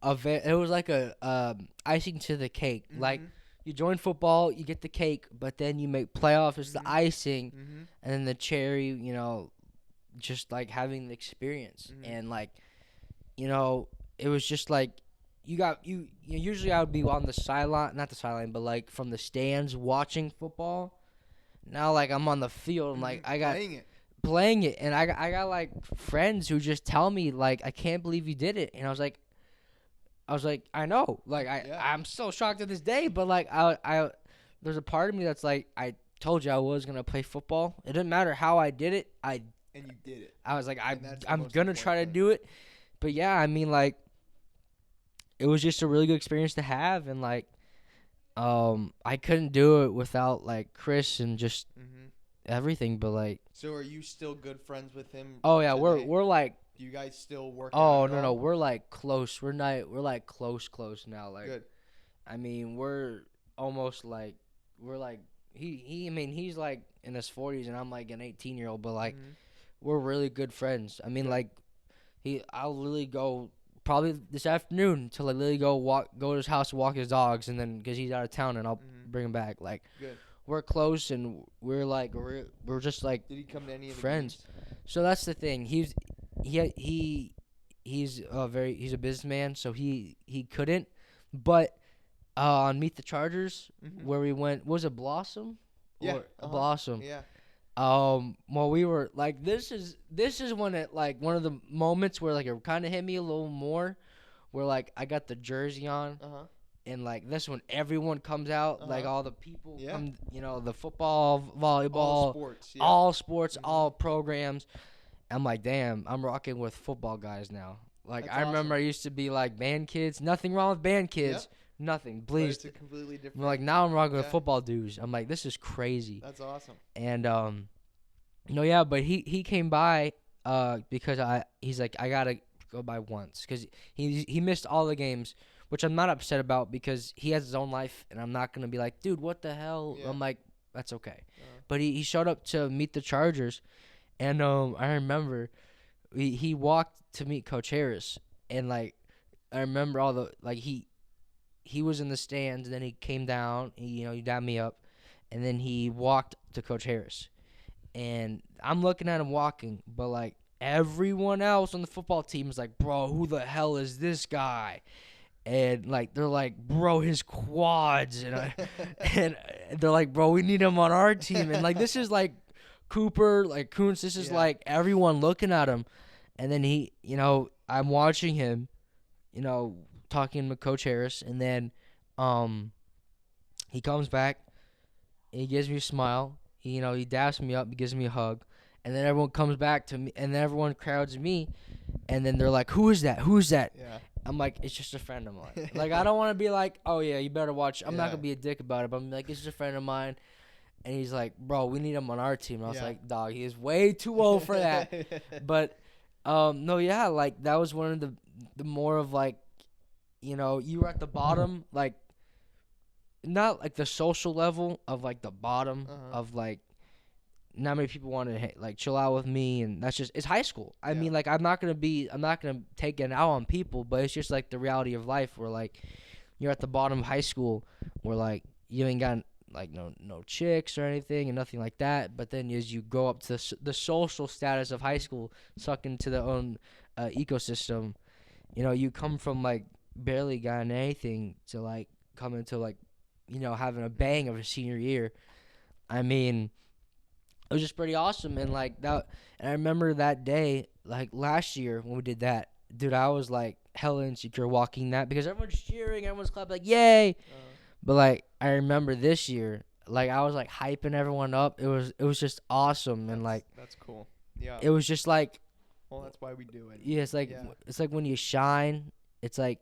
it was like a icing to the cake. Mm-hmm. Like you join football, you get the cake, but then you make playoffs. It's the icing, and then the cherry. Just like having the experience, and like it was just like usually I would be on the sideline, not the sideline, but like from the stands watching football. Now, like, I'm on the field, and, like, I got playing it, and I got, like, friends who just tell me, like, I can't believe you did it, and I was like, I know, like, I'm still shocked to this day, but, like, I there's a part of me that's like, I told you I was gonna play football. It didn't matter how I did it, and you did it. I was like, I'm gonna try to do it, but yeah, I mean, like, it was just a really good experience to have, and, like, I couldn't do it without like Chris and just everything, but like. So are you still good friends with him? Oh yeah, today? we're like. Do you guys still work? Oh no, we're like close. We're like close now. Like. Good. I mean, we're almost like I mean, he's like in his 40s and I'm like an 18-year-old, but like we're really good friends. I mean, like I'll literally go probably this afternoon to like literally go to his house, walk his dogs, and then because he's out of town, and I'll bring him back. Like Good. we're close, and we're just like Did he come to any of the friends. games? So that's the thing. He's a businessman, so he couldn't. But on Meet the Chargers, where we went, was it Blossom? Yeah, Or Blossom. Yeah. Well, we were like, this is when it like one of the moments where like it kind of hit me a little more, where like I got the jersey on, and like this when everyone comes out, like all the people come, the football, volleyball, all sports, all programs. I'm like, damn, I'm rocking with football guys now. Like That's I remember awesome. I used to be like band kids. Nothing wrong with band kids. Nothing, But please. it's a completely different. Like now I'm rocking with football dudes. I'm like, this is crazy. That's awesome. And but he came by because he's like, I gotta go by once because he missed all the games, which I'm not upset about because he has his own life and I'm not gonna be like, dude, what the hell? Yeah. I'm like, that's okay. But he showed up to meet the Chargers, and I remember he walked to meet Coach Harris, and like I remember all the like he was in the stands, and then he came down, he dapped me up, and then he walked to Coach Harris. And I'm looking at him walking, but like everyone else on the football team is like, bro, who the hell is this guy? And like they're like, bro, his quads, and they're like, bro, we need him on our team. And like this is like Cooper, like Kuntz, this is like everyone looking at him. And then I'm watching him, talking to Coach Harris, and then he comes back, he gives me a smile. He daps me up, he gives me a hug, and then everyone comes back to me, and then everyone crowds me, and then they're like, "Who is that? Who is that?" Yeah. I'm like, "It's just a friend of mine." Like, I don't want to be like, "Oh yeah, you better watch." I'm not gonna be a dick about it, but I'm like, "It's just a friend of mine," and he's like, "Bro, we need him on our team." And I was like, "Dog, he is way too old for that." But like that was one of the more of like, you were at the bottom, like. Not like the social level of like the bottom of like not many people want to like chill out with me, and that's just it's high school. I mean, like I'm not gonna take it out on people, but it's just like the reality of life where like you're at the bottom of high school where like you ain't got like no chicks or anything and nothing like that. But then as you go up to the social status of high school, suck into their own ecosystem, you come from like barely gotten anything to like come into like having a bang of a senior year. I mean, it was just pretty awesome. And like that, and I remember that day, like last year when we did that, dude, I was like hella insecure walking that because everyone's cheering, everyone's clapping, like, yay. But like, I remember this year, like I was like hyping everyone up. It was just awesome. And like, that's cool. Yeah. It was just like, well, that's why we do it. Yeah, it's like when you shine, it's like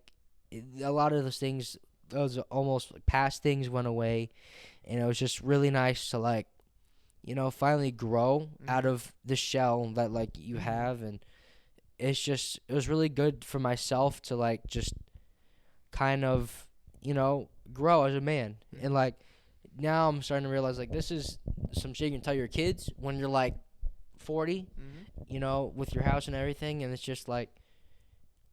a lot of those things, those almost like past things went away, and it was just really nice to like finally grow out of the shell that like you have. And it was really good for myself to like just kind of grow as a man. And like now I'm starting to realize like this is some shit you can tell your kids when you're like 40, with your house and everything, and it's just like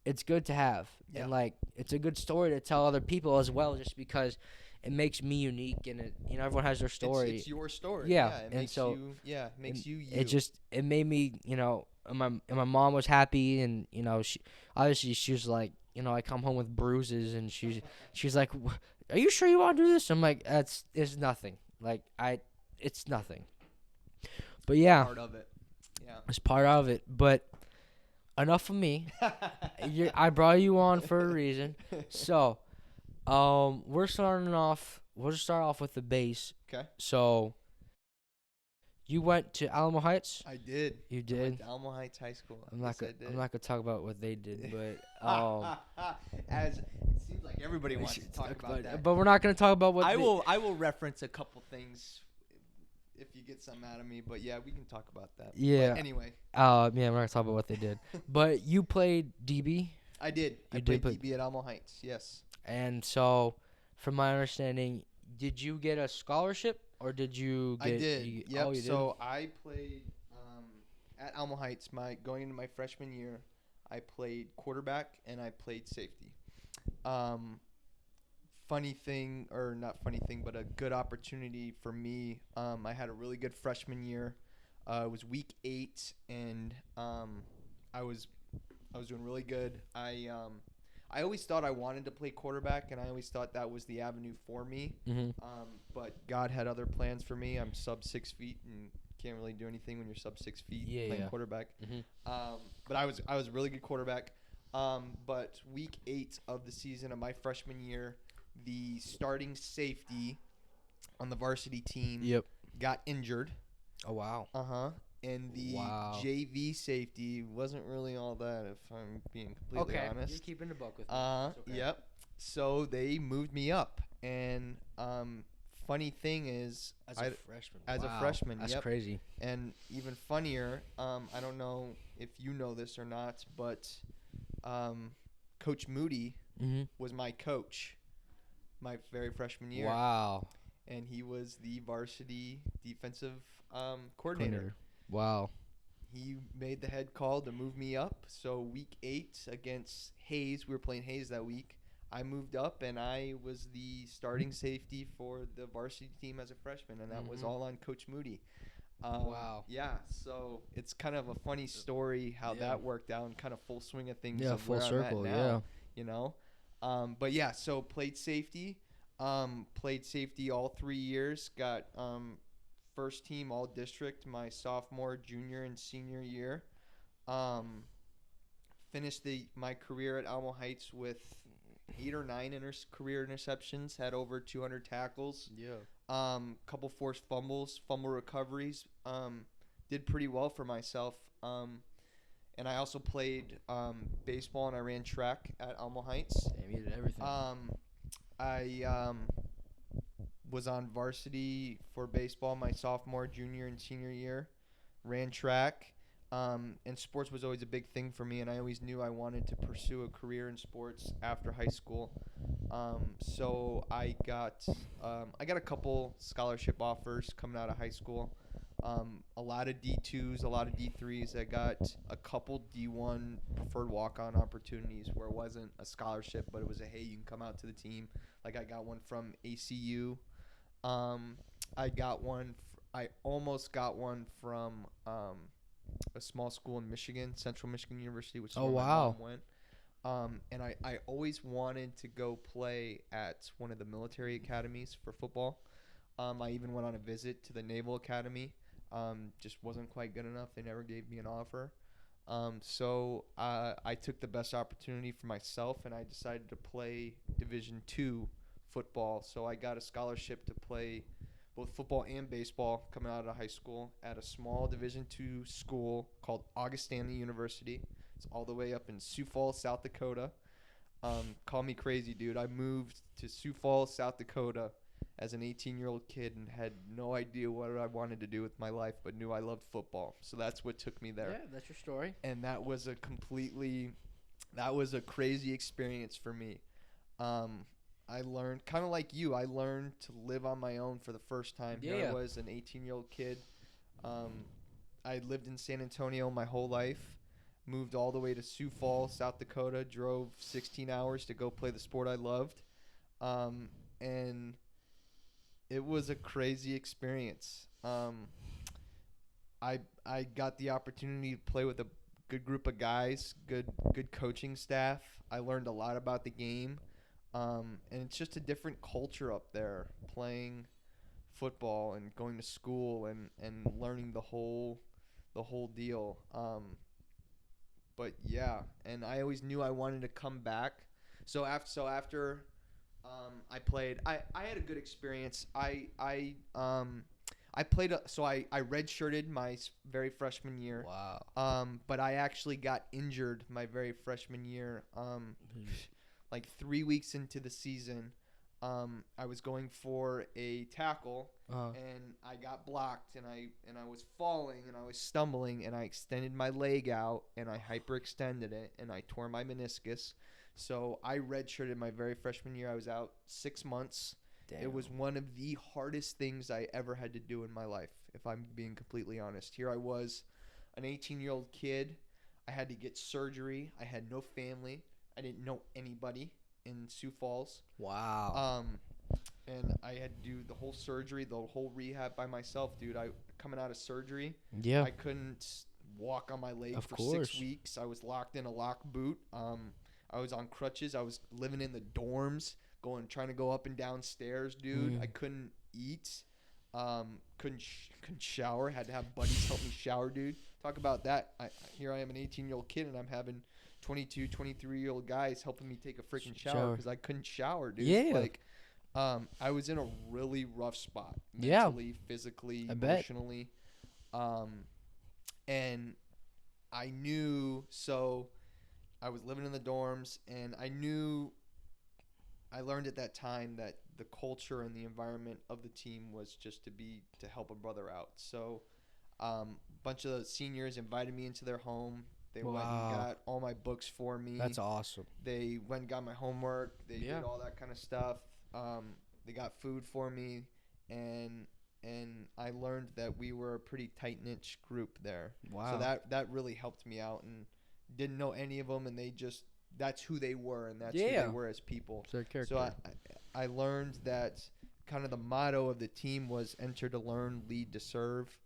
it's good to have. And like it's a good story to tell other people as well, just because it makes me unique, and it everyone has their story. It's your story. It makes you. It made me and my mom was happy, and she was like I come home with bruises, and she's like, are you sure you want to do this? I'm like, it's nothing, like it's nothing. But yeah, part of it. Yeah, it's part of it. But enough of me. I brought you on for a reason. So, we'll just start off with the base. Okay. So, you went to Alamo Heights? I did. You did? I went to Alamo Heights High School. I'm not gonna talk about what they did, but as it seems like everybody wants to talk about that. But we're not gonna talk about what I will reference a couple things if you get something out of me, but yeah, we can talk about that. Yeah. But anyway. We're not gonna talk about what they did. But you played DB? I did. I played DB at Alamo Heights, yes. And so, from my understanding, did you get a scholarship or did you get? I did. Yep. Oh, you so I played at Alamo Heights. Going into my freshman year, I played quarterback, and I played safety. Funny thing, or not funny thing, but a good opportunity for me. I had a really good freshman year. It was week 8, and I was doing really good. I always thought I wanted to play quarterback, and I always thought that was the avenue for me. Mm-hmm. But God had other plans for me. I'm sub 6 feet and can't really do anything when you're sub 6 feet playing quarterback. Mm-hmm. But I was a really good quarterback. But week 8 of the season of my freshman year, the starting safety on the varsity team got injured. Oh, wow. And the JV safety wasn't really all that, if I'm being completely honest. You're keeping the buck with me. Okay. Yep. So they moved me up, and funny thing is, As a freshman. As a freshman, That's crazy. And even funnier, I don't know if you know this or not, but Coach Moody was my coach my very freshman year. Wow. And he was the varsity defensive coordinator. Wow. He made the head call to move me up. So week 8 against Hayes, we were playing Hayes that week. I moved up, and I was the starting safety for the varsity team as a freshman, and that was all on Coach Moody. Wow. Yeah, so it's kind of a funny story how that worked out, and kind of full swing of things. Yeah, of full where circle, I'm at now, you know. But yeah, so played safety. Played safety all 3 years. Got first team all district my sophomore, junior, and senior year. Finished my career at Alamo Heights with 8 or 9 career interceptions. Had over 200 tackles. Yeah. Couple forced fumbles, fumble recoveries. Did pretty well for myself. And I also played baseball, and I ran track at Alamo Heights. Damn, you did everything. I was on varsity for baseball my sophomore, junior, and senior year. Ran track. And sports was always a big thing for me, and I always knew I wanted to pursue a career in sports after high school. So I got a couple scholarship offers coming out of high school. A lot of D2s, a lot of D3s. I got a couple D1 preferred walk-on opportunities where it wasn't a scholarship, but it was hey, you can come out to the team. Like I got one from ACU. I almost got one from a small school in Michigan, Central Michigan University, which is where my mom went. And I always wanted to go play at one of the military academies for football. I even went on a visit to the Naval Academy. Just wasn't quite good enough. They never gave me an offer. So I took the best opportunity for myself, and I decided to play Division II football. So I got a scholarship to play both football and baseball coming out of high school at a small Division II school called Augustana University. It's all the way up in Sioux Falls, South Dakota. Call me crazy, dude. I moved to Sioux Falls, South Dakota as an 18-year-old kid and had no idea what I wanted to do with my life, but knew I loved football. So that's what took me there. Yeah, that's your story. And that was a crazy experience for me. I learned, kind of like you, I learned to live on my own for the first time. Yeah. Here I was, an 18-year-old kid. I lived in San Antonio my whole life. Moved all the way to Sioux Falls, South Dakota. Drove 16 hours to go play the sport I loved. And it was a crazy experience. I got the opportunity to play with a good group of guys, good coaching staff. I learned a lot about the game. And it's just a different culture up there, playing football and going to school and learning the whole deal. But yeah, and I always knew I wanted to come back. So after I played, I had a good experience. I played. I redshirted my very freshman year. Wow. But I actually got injured my very freshman year. Like 3 weeks into the season, I was going for a tackle, and I got blocked, and I was falling, and I was stumbling, and I extended my leg out, and I hyperextended it, and I tore my meniscus. So I redshirted my very freshman year. I was out 6 months. Damn. It was one of the hardest things I ever had to do in my life, if I'm being completely honest. Here I was, an 18-year-old kid. I had to get surgery. I had no family. I didn't know anybody in Sioux Falls. Wow. And I had to do the whole surgery, the whole rehab by myself, dude. Coming out of surgery, Yeah. I couldn't walk on my leg Of for course. 6 weeks. I was locked in a lock boot. I was on crutches. I was living in the dorms, trying to go up and down stairs, dude. I couldn't eat. Couldn't shower. Had to have buddies help me shower, dude. Talk about that. Here I am, an 18-year-old kid, and I'm having 22, 23-year-old guys helping me take a freaking shower because I couldn't shower, dude. Yeah. Like, I was in a really rough spot Yeah. mentally, physically, emotionally. And I knew, so I was living in the dorms, and I learned at that time that the culture and the environment of the team was just to help a brother out. So a bunch of the seniors invited me into their home. They went and got all my books for me. That's awesome. They went and got my homework. They did all that kind of stuff. They got food for me, and I learned that we were a pretty tight-knit group there. Wow. So that really helped me out, and didn't know any of them, and that's who they were, and that's who they were as people. It's their character. So I learned that kind of the motto of the team was enter to learn, lead to serve,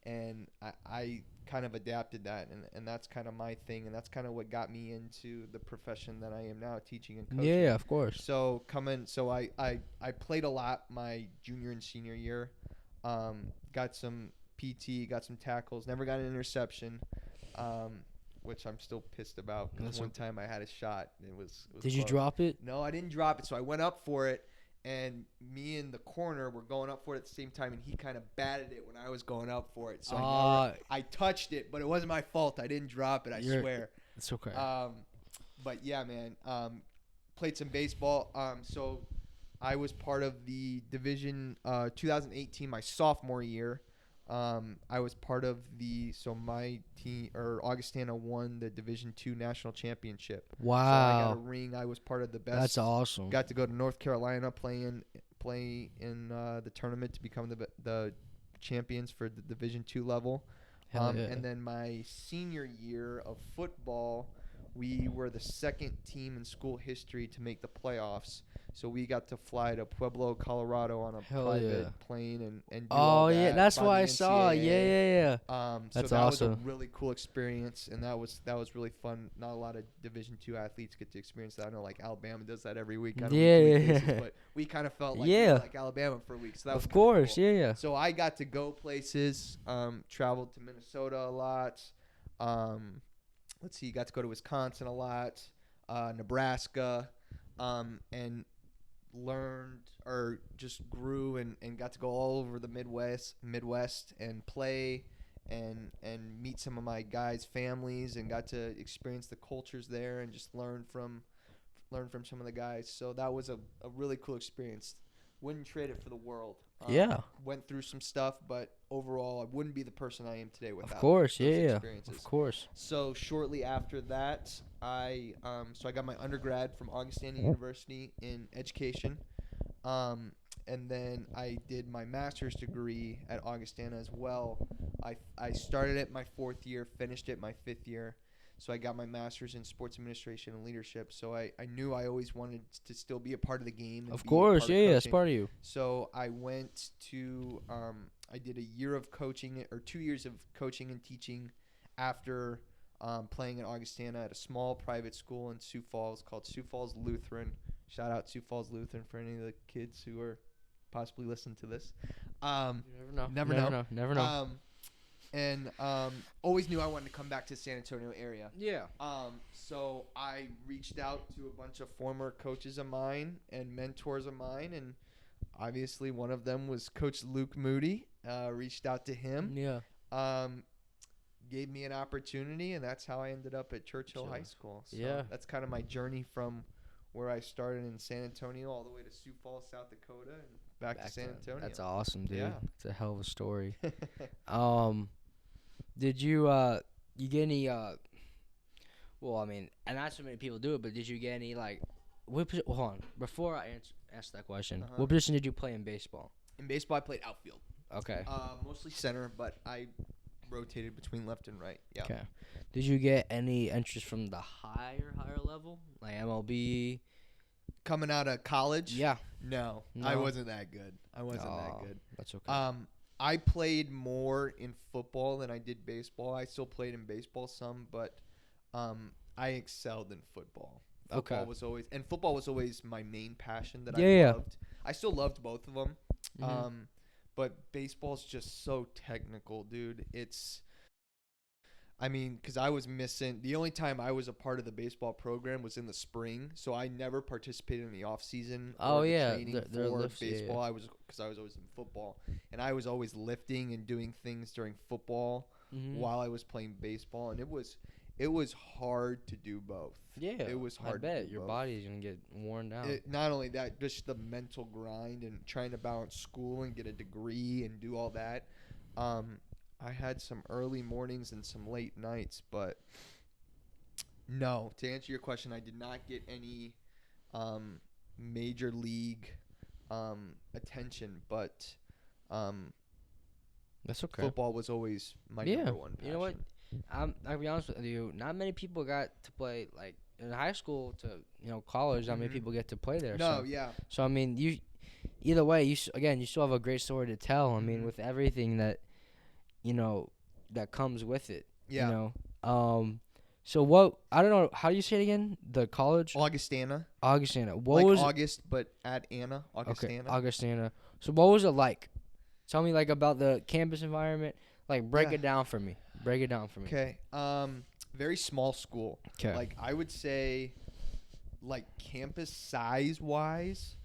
and I kind of adapted that, and that's kind of my thing, and that's kind of what got me into the profession that I am now, teaching and coaching. Yeah, of course. So I played a lot my junior and senior year. Got some PT, got some tackles, never got an interception, which I'm still pissed about. Because one time I had a shot, and it was Did you close. drop it? No, I didn't drop it. So I went up for it, and me and the corner were going up for it at the same time, and he kind of batted it when I was going up for it. So I touched it, but it wasn't my fault. I didn't drop it, I swear. It's okay. But yeah, man, played some baseball. So I was part of the division 2018, my sophomore year. I was part of my team, or Augustana won the Division II national championship. Wow. So I got a ring. I was part of the best. That's awesome. Got to go to North Carolina, play in the tournament to become the champions for the Division II level. Hell yeah. And then my senior year of football, we were the second team in school history to make the playoffs. So we got to fly to Pueblo, Colorado on a private plane and do all that. Oh, yeah. That's by what the I saw. Yeah. So that was a really cool experience, and that was really fun. Not a lot of Division II athletes get to experience that. I know, like, Alabama does that every week. But we kind of felt like we were like Alabama for a week. So that was of course. cool. Yeah. So I got to go places, traveled to Minnesota a lot. Got to go to Wisconsin a lot, Nebraska, and learned or just grew and got to go all over the Midwest and play and meet some of my guys' families, and got to experience the cultures there and just learn from some of the guys. So that was a really cool experience. Wouldn't trade it for the world. Went through some stuff, but overall, I wouldn't be the person I am today without those experiences. Of course. So shortly after that, I got my undergrad from Augustana University in education, and then I did my master's degree at Augustana as well. I started it my 4th year, finished it my 5th year. So I got my master's in sports administration and leadership. So I knew I always wanted to still be a part of the game. And of course, that's part of you. So I went to I did a year of coaching, or 2 years of coaching and teaching after playing at Augustana at a small private school in Sioux Falls called Sioux Falls Lutheran. Shout out Sioux Falls Lutheran for any of the kids who are possibly listening to this. You never know. And always knew I wanted to come back to the San Antonio area. Yeah. So I reached out to a bunch of former coaches of mine and mentors of mine, and obviously one of them was Coach Luke Moody. Reached out to him. Yeah. Gave me an opportunity, and that's how I ended up at Churchill High School. So yeah. That's kind of my journey from where I started in San Antonio all the way to Sioux Falls, South Dakota, and back to San Antonio. That's awesome, dude. Yeah. It's a hell of a story. Did you get any well, I mean, and not so many people do it, but did you get any, like, hold on, before I ask that question, what position did you play in baseball? In baseball, I played outfield. Okay. Mostly center, but I rotated between left and right. Yeah. Okay. Did you get any interest from the higher level, like MLB? Coming out of college? Yeah. No, No? I wasn't that good. I wasn't that Oh, good. that's okay. I played more in football than I did baseball. I still played in baseball some, but I excelled in football. Okay. Football was always my main passion that Yeah, I yeah. loved. I still loved both of them. Mhm. But baseball's just so technical, dude. I mean, because I was missing. The only time I was a part of the baseball program was in the spring, so I never participated in the off season Oh, or the yeah, training they're for lifts, yeah, yeah. baseball. Because I was always in football, and I was always lifting and doing things during football Mhm. while I was playing baseball, and it was hard to do both. Yeah. It was hard. I to bet do your both. body's gonna get worn down. Not only that, just the mental grind and trying to balance school and get a degree and do all that. I had some early mornings and some late nights, but no. To answer your question, I did not get any major league attention, but That's okay. football was always my Yeah. number one passion. You know what? I'll be honest with you. Not many people got to play like in high school to college. Not many Mhm. people get to play there. No, So, yeah. so I mean, either way, you still have a great story to tell. I mean, Mhm. with everything that that comes with it. Yeah. You know. So what? I don't know. How do you say it again? The college. Augustana. Augustana. What Like was August, but add Anna. okay? Augustana. Augustana. So what was it like? Tell me like about the campus environment. Like break Yeah. it down for me. Break it down for me. Okay. Very small school. 'Kay. Like I would say, like campus size wise,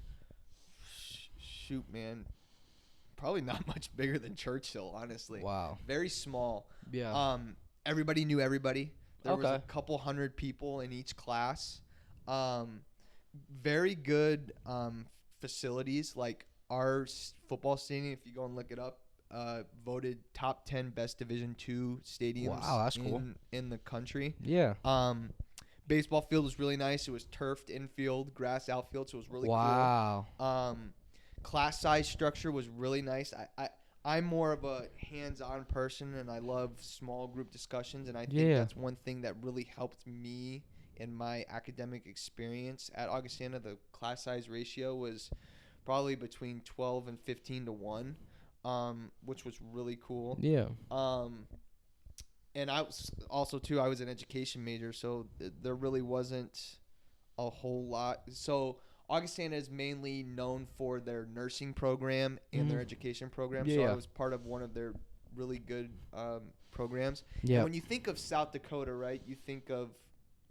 shoot, man, probably not much bigger than Churchill, honestly. Wow. Very small. Yeah. Everybody knew everybody. There was a Okay. couple hundred people in each class. Very good facilities. Like our football stadium, if you go and look it up, voted top 10 best Division II stadiums. Wow, that's cool. In the country. Yeah. Baseball field was really nice. It was turfed infield, grass outfield, so it was really Wow. cool. Class size structure was really nice. I'm more of a hands-on person, and I love small group discussions, and I think Yeah. that's one thing that really helped me in my academic experience at Augustana. The class size ratio was probably between 12 and 15 to 1, which was really cool. Yeah. And I was also too. I was an education major, so there really wasn't a whole lot. So Augustana is mainly known for their nursing program and their education program. So Yeah. I was part of one of their really good programs. Yeah. And when you think of South Dakota, right, you think of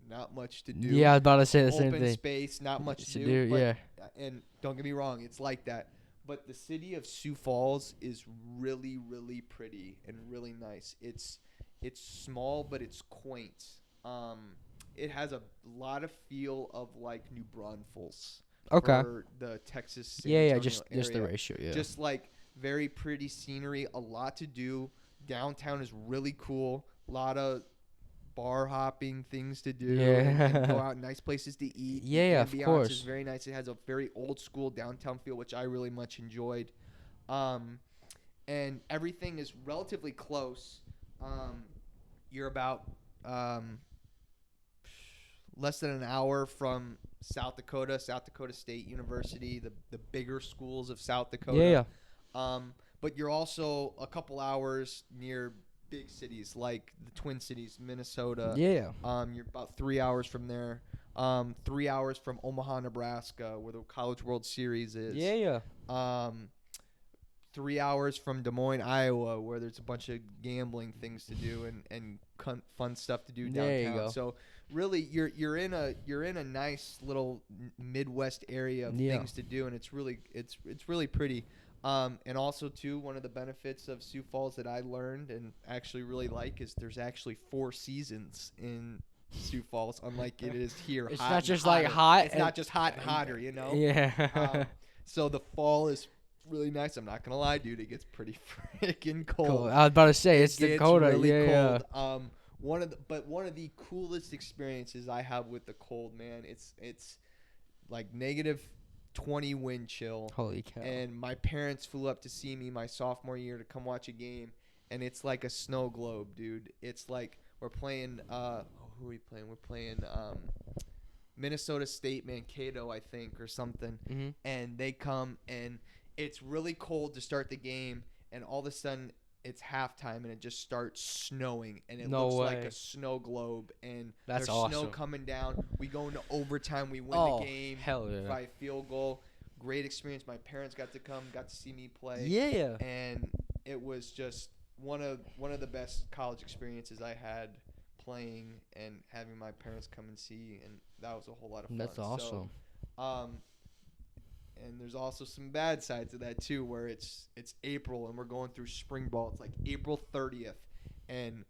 not much to do. Yeah, I was about to say the same Open thing. space, not much to To do. do, But, yeah. And don't get me wrong, it's like that. But the city of Sioux Falls is really, really pretty and really nice. It's small, but it's quaint. It has a lot of feel of like New Braunfels. Okay. For the Texas San Yeah, Antonio just the area. ratio, yeah. Just like very pretty scenery, a lot to do. Downtown is really cool. A lot of bar hopping things to do. And go out, nice places to eat. Yeah, The of ambiance course. is very nice. It has a very old school downtown feel, which I really much enjoyed. And everything is relatively close. You're about less than an hour from South Dakota State University, the bigger schools of South Dakota. Yeah. But you're also a couple hours near big cities like the Twin Cities, Minnesota. Yeah. You're about 3 hours from there. 3 hours from Omaha, Nebraska, where the College World Series is. Yeah. 3 hours from Des Moines, Iowa, where there's a bunch of gambling things to do and fun stuff to do downtown. There you go. So really, you're in a nice little Midwest area of Yeah. things to do, and it's really pretty. And also too, one of the benefits of Sioux Falls that I learned and actually really like is there's actually 4 seasons in Sioux Falls, unlike it is here. It's hot not and just like hotter. hot It's and- not just hot and hotter, you know. Yeah. So the fall is really nice. I'm not gonna lie, dude. It gets pretty freaking cold. Cool. I was about to say it's gets Dakota. really Yeah. cold. One of the coolest experiences I have with the cold, man. It's like negative 20 wind chill. Holy cow. And my parents flew up to see me my sophomore year to come watch a game, and it's like a snow globe, dude. It's like we're playing. Who are we playing? We're playing Minnesota State, Mankato, I think, or something. Mm-hmm. And they come, and it's really cold to start the game, and all of a sudden it's halftime, and it just starts snowing, and it looks like a snow globe, and That's there's awesome. snow coming down. We go into overtime. We win the game hell yeah. by a field goal. Great experience. My parents got to see me play. Yeah. And it was just one of the best college experiences I had, playing and having my parents come and see, and that was a whole lot of fun. That's awesome. So, and there's also some bad sides of that too, where it's April and we're going through spring ball. It's like April 30th, and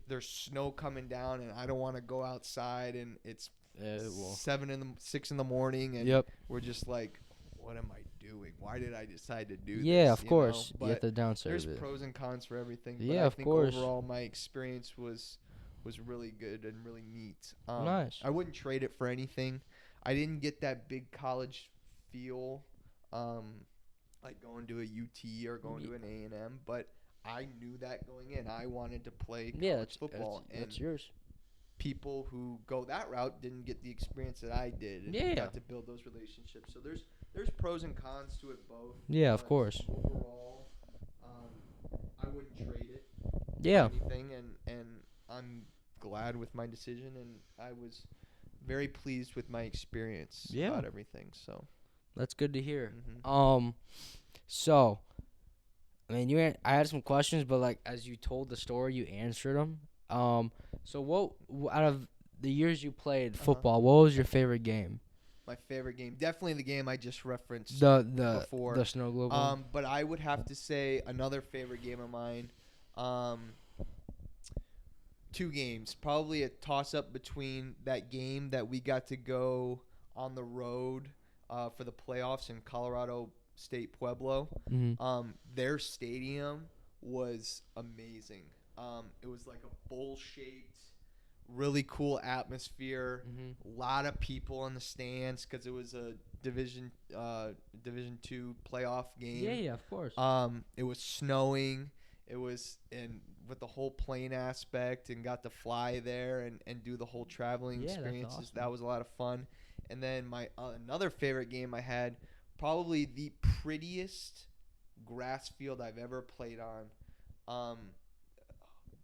there's snow coming down, and I don't want to go outside, and it's 6 in the morning, and we're just like, what am I doing? Why did I decide to do this? Yeah, of course. But you have to downside there's it. pros and cons for everything. Yeah, but I of think course. Overall, my experience was really good and really neat. Nice. I wouldn't trade it for anything. I didn't get that big college feel, like going to a UT or going to an A&M, but I knew that going in. I wanted to play college football. That's yours. People who go that route didn't get the experience that I did, and got to build those relationships. So there's pros and cons to it both. Yeah, of course. Overall, I wouldn't trade it. Yeah. For anything, and I'm glad with my decision, and I was very pleased with my experience about everything. So that's good to hear. Mm-hmm. So, I mean, I had some questions, but like as you told the story, you answered them. So what out of the years you played football, what was your favorite game? My favorite game, definitely the game I just referenced before, the snow globe one. But I would have to say another favorite game of mine. Two games, probably a toss-up between that game that we got to go on the road for the playoffs in Colorado State Pueblo. Mm-hmm. Their stadium was amazing. It was like a bowl-shaped, really cool atmosphere. Mm-hmm. A lot of people in the stands because it was a Division II playoff game. Yeah, of course. It was snowing. It was with the whole plane aspect, and got to fly there and do the whole traveling experiences. That's awesome. That was a lot of fun. And then my another favorite game I had, probably the prettiest grass field I've ever played on.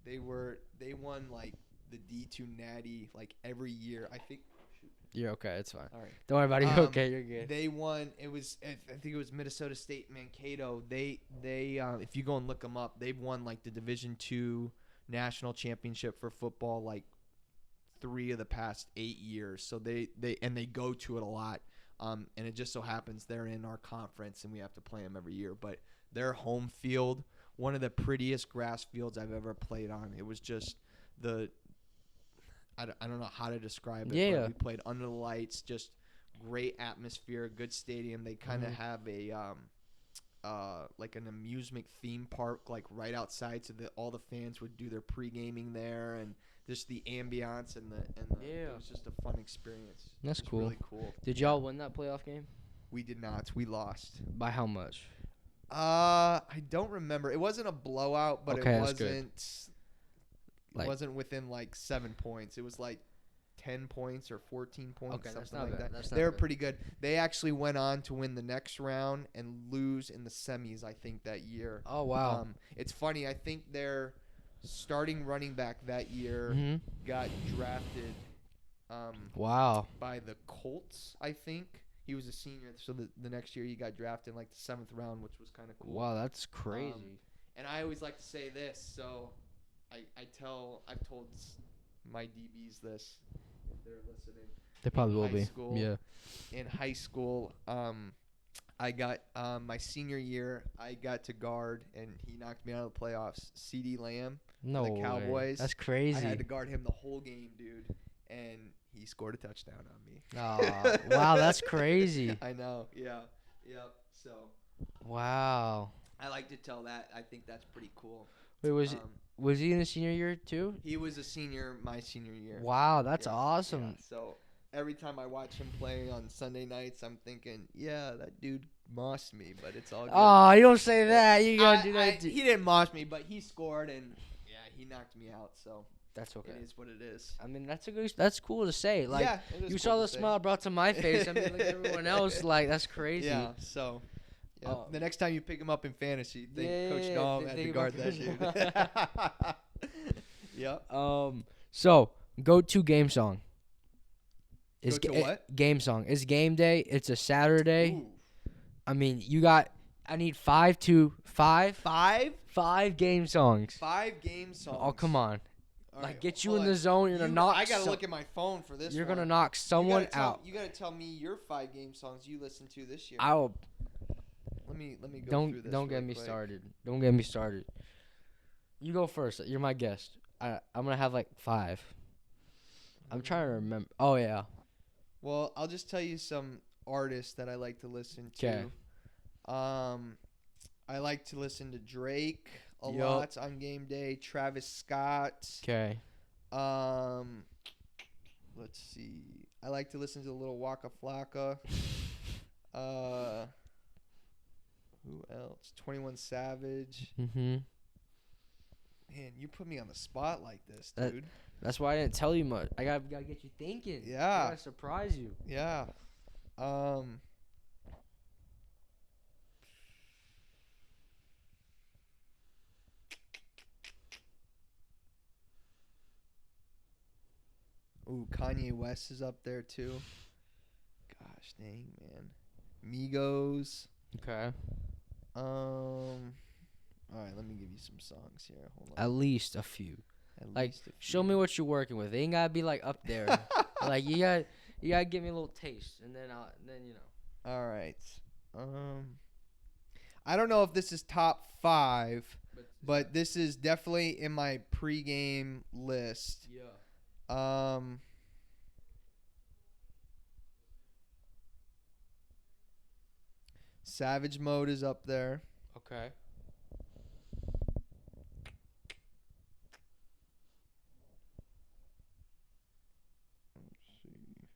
They won like the D2 Natty like every year. I think. You're okay. It's fine. All right. Don't worry about it. You're okay. You're good. They won. I think it was Minnesota State Mankato. They if you go and look them up, they've won like the Division II national championship for football like 3 of the past 8 years. So they go to it a lot. And it just so happens they're in our conference and we have to play them every year. But their home field, one of the prettiest grass fields I've ever played on. It was just I don't know how to describe it. Yeah. But we played under the lights, just great atmosphere, good stadium. They kind of have a like an amusement theme park like right outside, so that all the fans would do their pre-gaming there, and just the ambiance and it was just a fun experience. That's cool. Really cool. Did y'all win that playoff game? We did not. We lost. By how much? I don't remember. It wasn't a blowout, but Okay, it that's good. wasn't within like 7 points. It was like 10 points or 14 points, Okay, that's something not like bad. that. That's not They were bad. pretty good. They actually went on to win the next round and lose in the semis, I think, that year. Oh wow. It's funny. I think their starting running back that year got drafted Wow. by the Colts, I think. He was a senior, so the next year he got drafted in like the 7th round, which was kind of cool. Wow, that's crazy. And I always like to say this, so I've told my DBs this if they're listening. They probably will high be. school. Yeah. In high school, I got my senior year, I got to guard, and he knocked me out of the playoffs. CeeDee Lamb, No the way. Cowboys. That's crazy. I had to guard him the whole game, dude, and he scored a touchdown on me. Oh, wow, that's crazy. I know. Yeah. Yep. So Wow. I like to tell that. I think that's pretty cool. Wait, was he in his senior year too? He was a senior my senior year. Wow, that's Yeah, awesome. yeah. So every time I watch him play on Sunday nights, I'm thinking, yeah, that dude mossed me, but it's all good. Oh, you don't say that. You gotta do that. He didn't moss me, but he scored, and yeah, he knocked me out. So That's okay. it is what it is. I mean, that's cool to say. Like, yeah, it is you cool saw to the say. smile brought to my face. I mean, look at everyone else. Like, that's crazy. Yeah. So. Yeah. The next time you pick him up in fantasy, think Coach Daum had to guard that dude. Yep. So go-to game song. Go-to what? Game song. It's game day. It's a Saturday. Ooh. I mean, I need five game songs. 5 game songs. Oh, come on. All Like, right, get you hold in on. the zone. You're gonna knock. I gotta look at my phone for this. You're one. gonna knock someone out. You gotta tell me your 5 game songs you listened to this year. I'll. Let me go through this. Don't get really me quick. started. Don't get me started. You go first. You're my guest. I'm gonna have like 5. I'm trying to remember. Oh yeah. Well, I'll just tell you some artists that I like to listen to. 'Kay. I like to listen to Drake a Yup. lot on game day. Travis Scott. Okay. Let's see. I like to listen to Little Waka Flocka. Who else? 21 Savage. Mhm. Man, you put me on the spot like this, That- dude. That's why I didn't tell you much. I gotta get you thinking. Yeah. I gotta surprise you. Yeah. Ooh, Kanye West is up there too. Gosh dang, man. Migos. Okay. All right, let me give you some songs here. Hold on. At least a few. At Like, least a show few. me what you're working with. It ain't gotta be like up there. Like you gotta give me a little taste, and then you know. All right. I don't know if this is top 5, but this is definitely in my pregame list. Yeah. Savage Mode is up there. Okay. Let's see.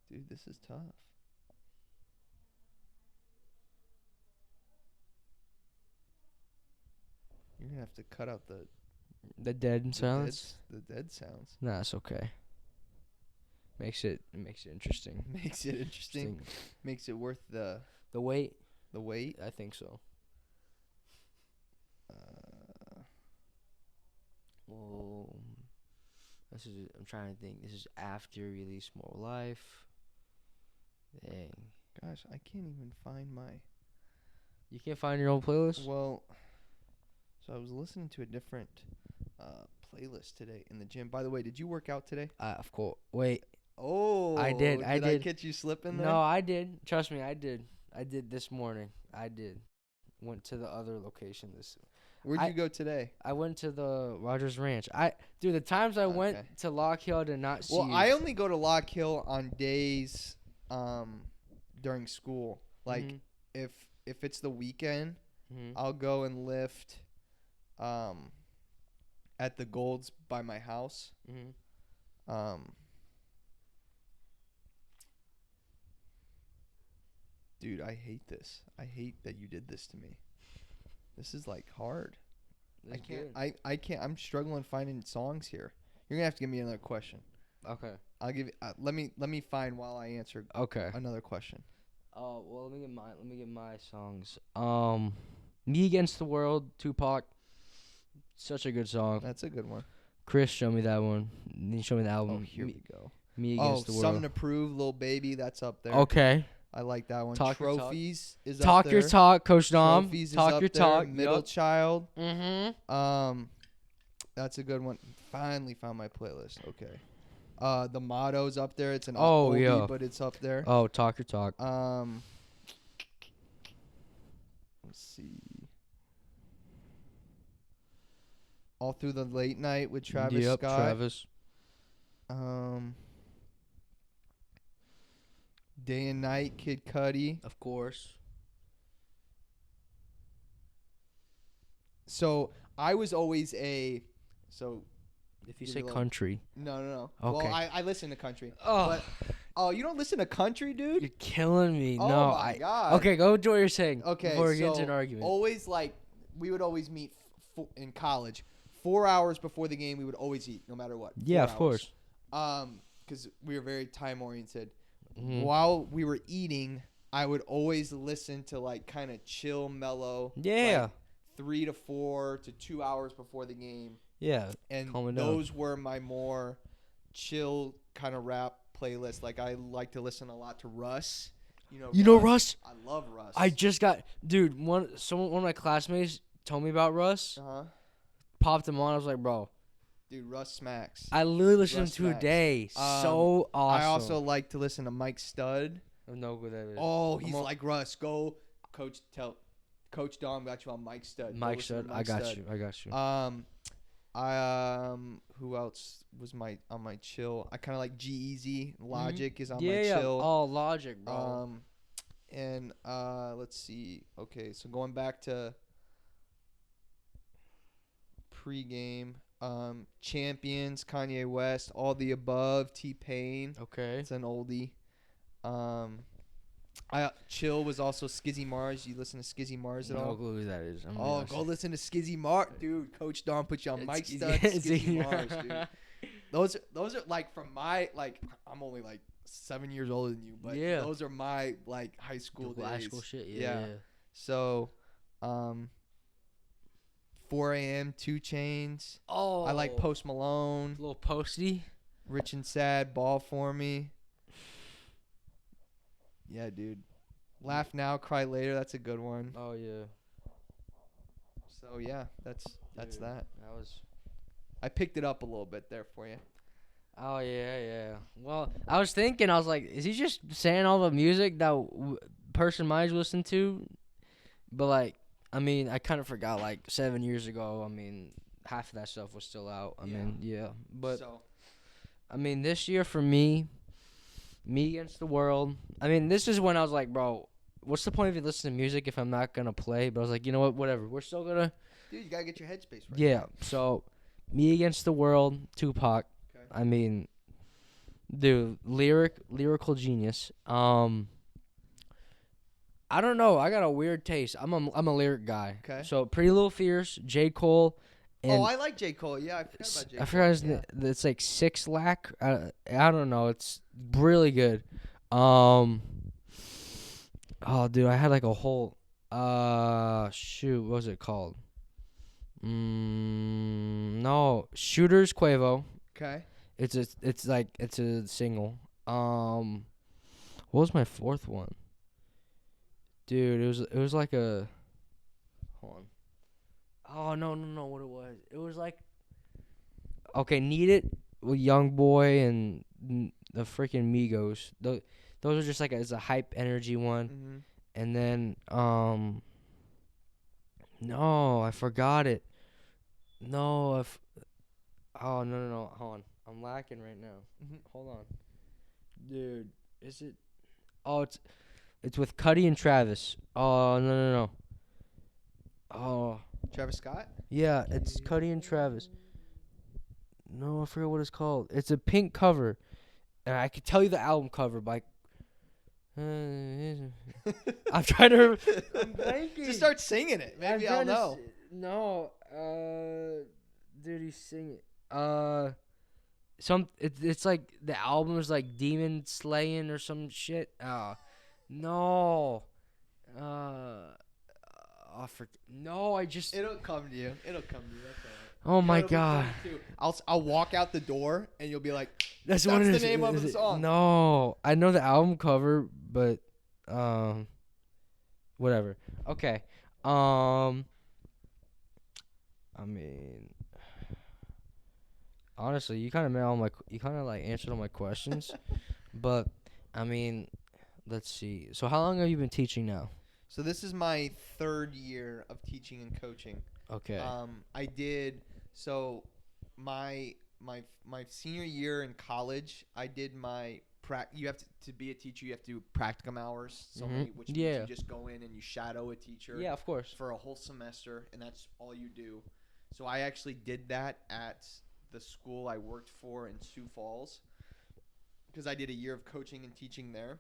Dude, this is tough. You're gonna have to cut out The dead silence. the dead sounds. Nah, it's okay. Makes it interesting. Makes it interesting. Makes it worth the The wait. wait. I think so. Well, I'm trying to think. This is after you release More Life. Dang. Gosh, I can't even find my. You can't find your own playlist? Well, so I was listening to a different playlist today in the gym. By the way, did you work out today? Of course. Wait. Oh, I did. Did I catch you slipping there? No, I did. Trust me, I did. I did this morning. I did. Went to the other location Where'd you go today? I went to the Rogers Ranch. Dude, the times I went to Lock Hill, I did not see Well, you. I only go to Lock Hill on days during school. Like if it's the weekend, I'll go and lift at the Golds by my house. Dude, I hate this. I hate that you did this to me. This is like hard. That's I can't. good. I can't. I'm struggling finding songs here. You're gonna have to give me another question. Okay. I'll give. Let me find while I answer Okay. another question. Well, let me get my songs. Me Against the World, Tupac. Such a good song. That's a good one. Chris, show me that one. Then show me the album. Oh, here we go. Me Against the World. Something to Prove, Lil Baby. That's up there. Okay. I like that one. Talk Your Talk. Trophies is Talk up there. your talk, Coach Dom. Trophies Talk is up your there. talk. Middle Yup. Child. Mm-hmm. That's a good one. Finally found my playlist. Okay. The Motto's up there. It's an Oh, oldie, yeah. but it's up there. Oh, Talk Your Talk. Let's see. All Through the Late Night with Travis Yep, Scott. Travis. Day and Night, Kid Cudi. Of course. So I was always If you say country. No. Okay. Well, I listen to country. Oh, But Oh, you don't listen to country, dude? You're killing me. Oh No, my God. Okay, go with what you're saying. Okay, Before we so get into an argument. always we would always meet in college. 4 hours before the game, we would always eat, no matter what. Yeah, 4 of course. Because we were very time oriented. Mhm. While we were eating, I would always listen to like kind of chill, mellow. Yeah. Like 3 to 4 to 2 hours before the game. Yeah. And calm it down. those were my more chill kind of rap playlist. Like I like to listen a lot to Russ. You know Russ? I love Russ. I just got, dude. One of my classmates told me about Russ. Popped him on. I was like, bro, dude, Russ smacks. I literally listened Russ to him smacks. today. So awesome. I also like to listen to Mike Stud. I have no clue who that is. Oh, he's like Russ. Go, Coach. Tell Coach Daum got you on Mike Stud. Mike Stud. I got you. Who else was on my chill? I kind of like G-Eazy. Logic is on my Yeah. chill. Oh, Logic, bro. And let's see. Okay, so going back to pregame, Champions, Kanye West, All the Above, T-Pain. Okay. It's an oldie. Chill was also Skizzy Mars. You listen to Skizzy Mars at all? No clue who that is. Oh, go listen to Skizzy Mars, dude. Coach Don put you on Mike Stud, Skizzy Skizzy Mars, dude. Those are like from my I'm only like 7 years older than you, but yeah, those are my like high school days. High school shit, yeah. So, 4 a.m. 2 Chainz. Oh, I like Post Malone. Little Posty. Rich and Sad, Ball for Me. Yeah, dude. Laugh Now, Cry Later. That's a good one. Oh yeah. So yeah, that's that. That was. I picked it up a little bit there for you. Oh yeah. Well, I was thinking, I was like, is he just saying all the music that person might listen to? But like, I mean, I kind of forgot. Like 7 years ago, I mean, half of that stuff was still out. I mean, yeah. But I mean, this year for me against the world. I mean, this is when I was like, bro, what's the point of you listening to music if I'm not gonna play? But I was like, you know what, whatever. We're still gonna. Dude, you gotta get your headspace right. Yeah. So, me against the world, Tupac. Okay. I mean, dude, lyrical genius. I don't know. I got a weird taste. I'm a lyric guy. Okay. So Pretty Little Fierce, J. Cole. And I like J. Cole. Yeah, I forgot about J. Cole. I forgot his name. It's like 6 Lack. I don't know. It's really good. Oh, dude, I had like a whole. Shoot, what was it called? No, Shooters Quavo. Okay. It's a single. What was my fourth one? Dude, it was like a. Hold on. Oh no! What it was? It was like. Okay, Need It with Young Boy and the freaking Migos. Those are just like it's a hype energy one. Mm-hmm. And then no, I forgot it. No, oh no, hold on. I'm lacking right now. Mm-hmm. Hold on, dude. Is it? Oh, it's with Cuddy and Travis. Oh no. Oh. Travis Scott? Yeah, it's Cuddy and Travis. No, I forget what it's called. It's a pink cover, and I could tell you the album cover by. I'm trying to. I'm blanking. Just start singing it. Maybe I'll know. No, dude, he's singing. It's like the album is like Demon Slaying or some shit. No. No, I just. It'll come to you. That's all right. Oh my god. I'll walk out the door and you'll be like, That's the name of the song. No, I know the album cover, but whatever. Okay. I mean, honestly, you kind of like answered all my questions, but I mean, let's see. So how long have you been teaching now? So this is my 3rd year of teaching and coaching. Okay. I did my senior year in college. I did my you have to be a teacher. You have to do practicum hours. Which means you just go in and you shadow a teacher. Yeah, of course. For a whole semester, and that's all you do. So I actually did that at the school I worked for in Sioux Falls. because I did a year of coaching and teaching there.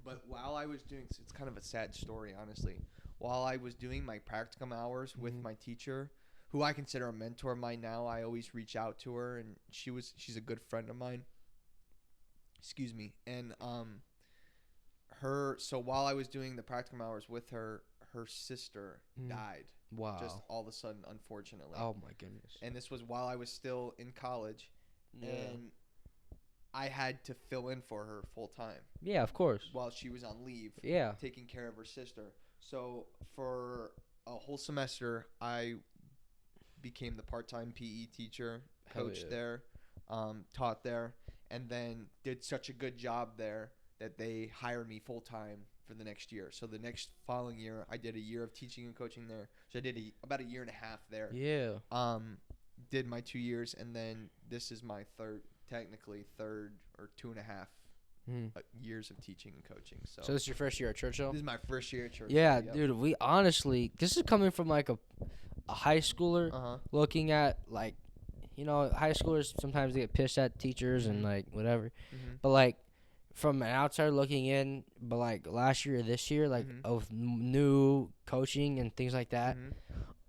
But while I was doing, it's kind of a sad story, honestly. While I was doing my practicum hours with my teacher, who I consider a mentor of mine now, I always reach out to her, and she's a good friend of mine. Excuse me. And so while I was doing the practicum hours with her, her sister died. Wow. Just all of a sudden, unfortunately. Oh my goodness. And this was while I was still in college, and I had to fill in for her full time. Yeah, of course. While she was on leave. Yeah. Taking care of her sister. So for a whole semester, I became the part-time PE teacher, coached there, taught there, and then did such a good job there that they hired me full-time for the next year. So the next following year, I did a year of teaching and coaching there. So I did about a year and a half there. Yeah. Did my 2 years, and then this is my third or 2.5 years of teaching and coaching. So this is your first year at Churchill? This is my first year at Churchill. Yeah, dude, we honestly, this is coming from like a high schooler looking at, like, you know, high schoolers sometimes they get pissed at teachers and like whatever. But like from an outsider looking in, but like last year or this year, like of new coaching and things like that,